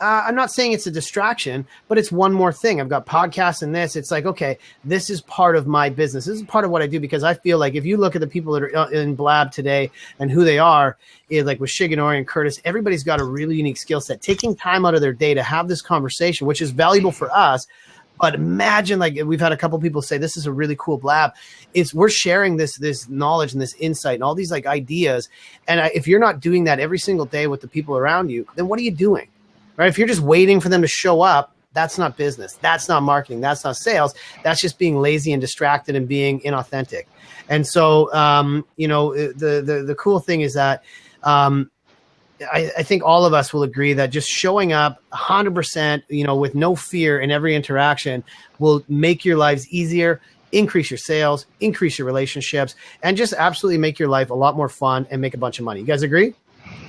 Speaker 1: I'm not saying it's a distraction, but it's one more thing. I've got podcasts and this. It's like, okay, this is part of my business. This is part of what I do because I feel like if you look at the people that are in Blab today and who they are, like with Shigenori and Curtis, everybody's got a really unique skill set. Taking time out of their day to have this conversation, which is valuable for us. But imagine, like we've had a couple people say, this is a really cool Blab. We're sharing this knowledge and this insight and all these like ideas. And if you're not doing that every single day with the people around you, then what are you doing? Right? If you're just waiting for them to show up, that's not business. That's not marketing. That's not sales. That's just being lazy and distracted and being inauthentic. And so, the cool thing is that I think all of us will agree that just showing up 100%, with no fear in every interaction will make your lives easier, increase your sales, increase your relationships, and just absolutely make your life a lot more fun and make a bunch of money. You guys agree?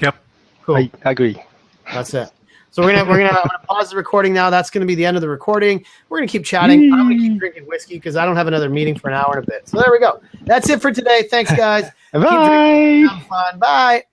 Speaker 6: Yep.
Speaker 1: Cool.
Speaker 3: I agree.
Speaker 1: That's it. So I'm gonna pause the recording now. That's gonna be the end of the recording. We're gonna keep chatting. I'm gonna keep drinking whiskey because I don't have another meeting for an hour and a bit. So there we go. That's it for today. Thanks, guys.
Speaker 3: Bye.
Speaker 1: Have fun. Bye.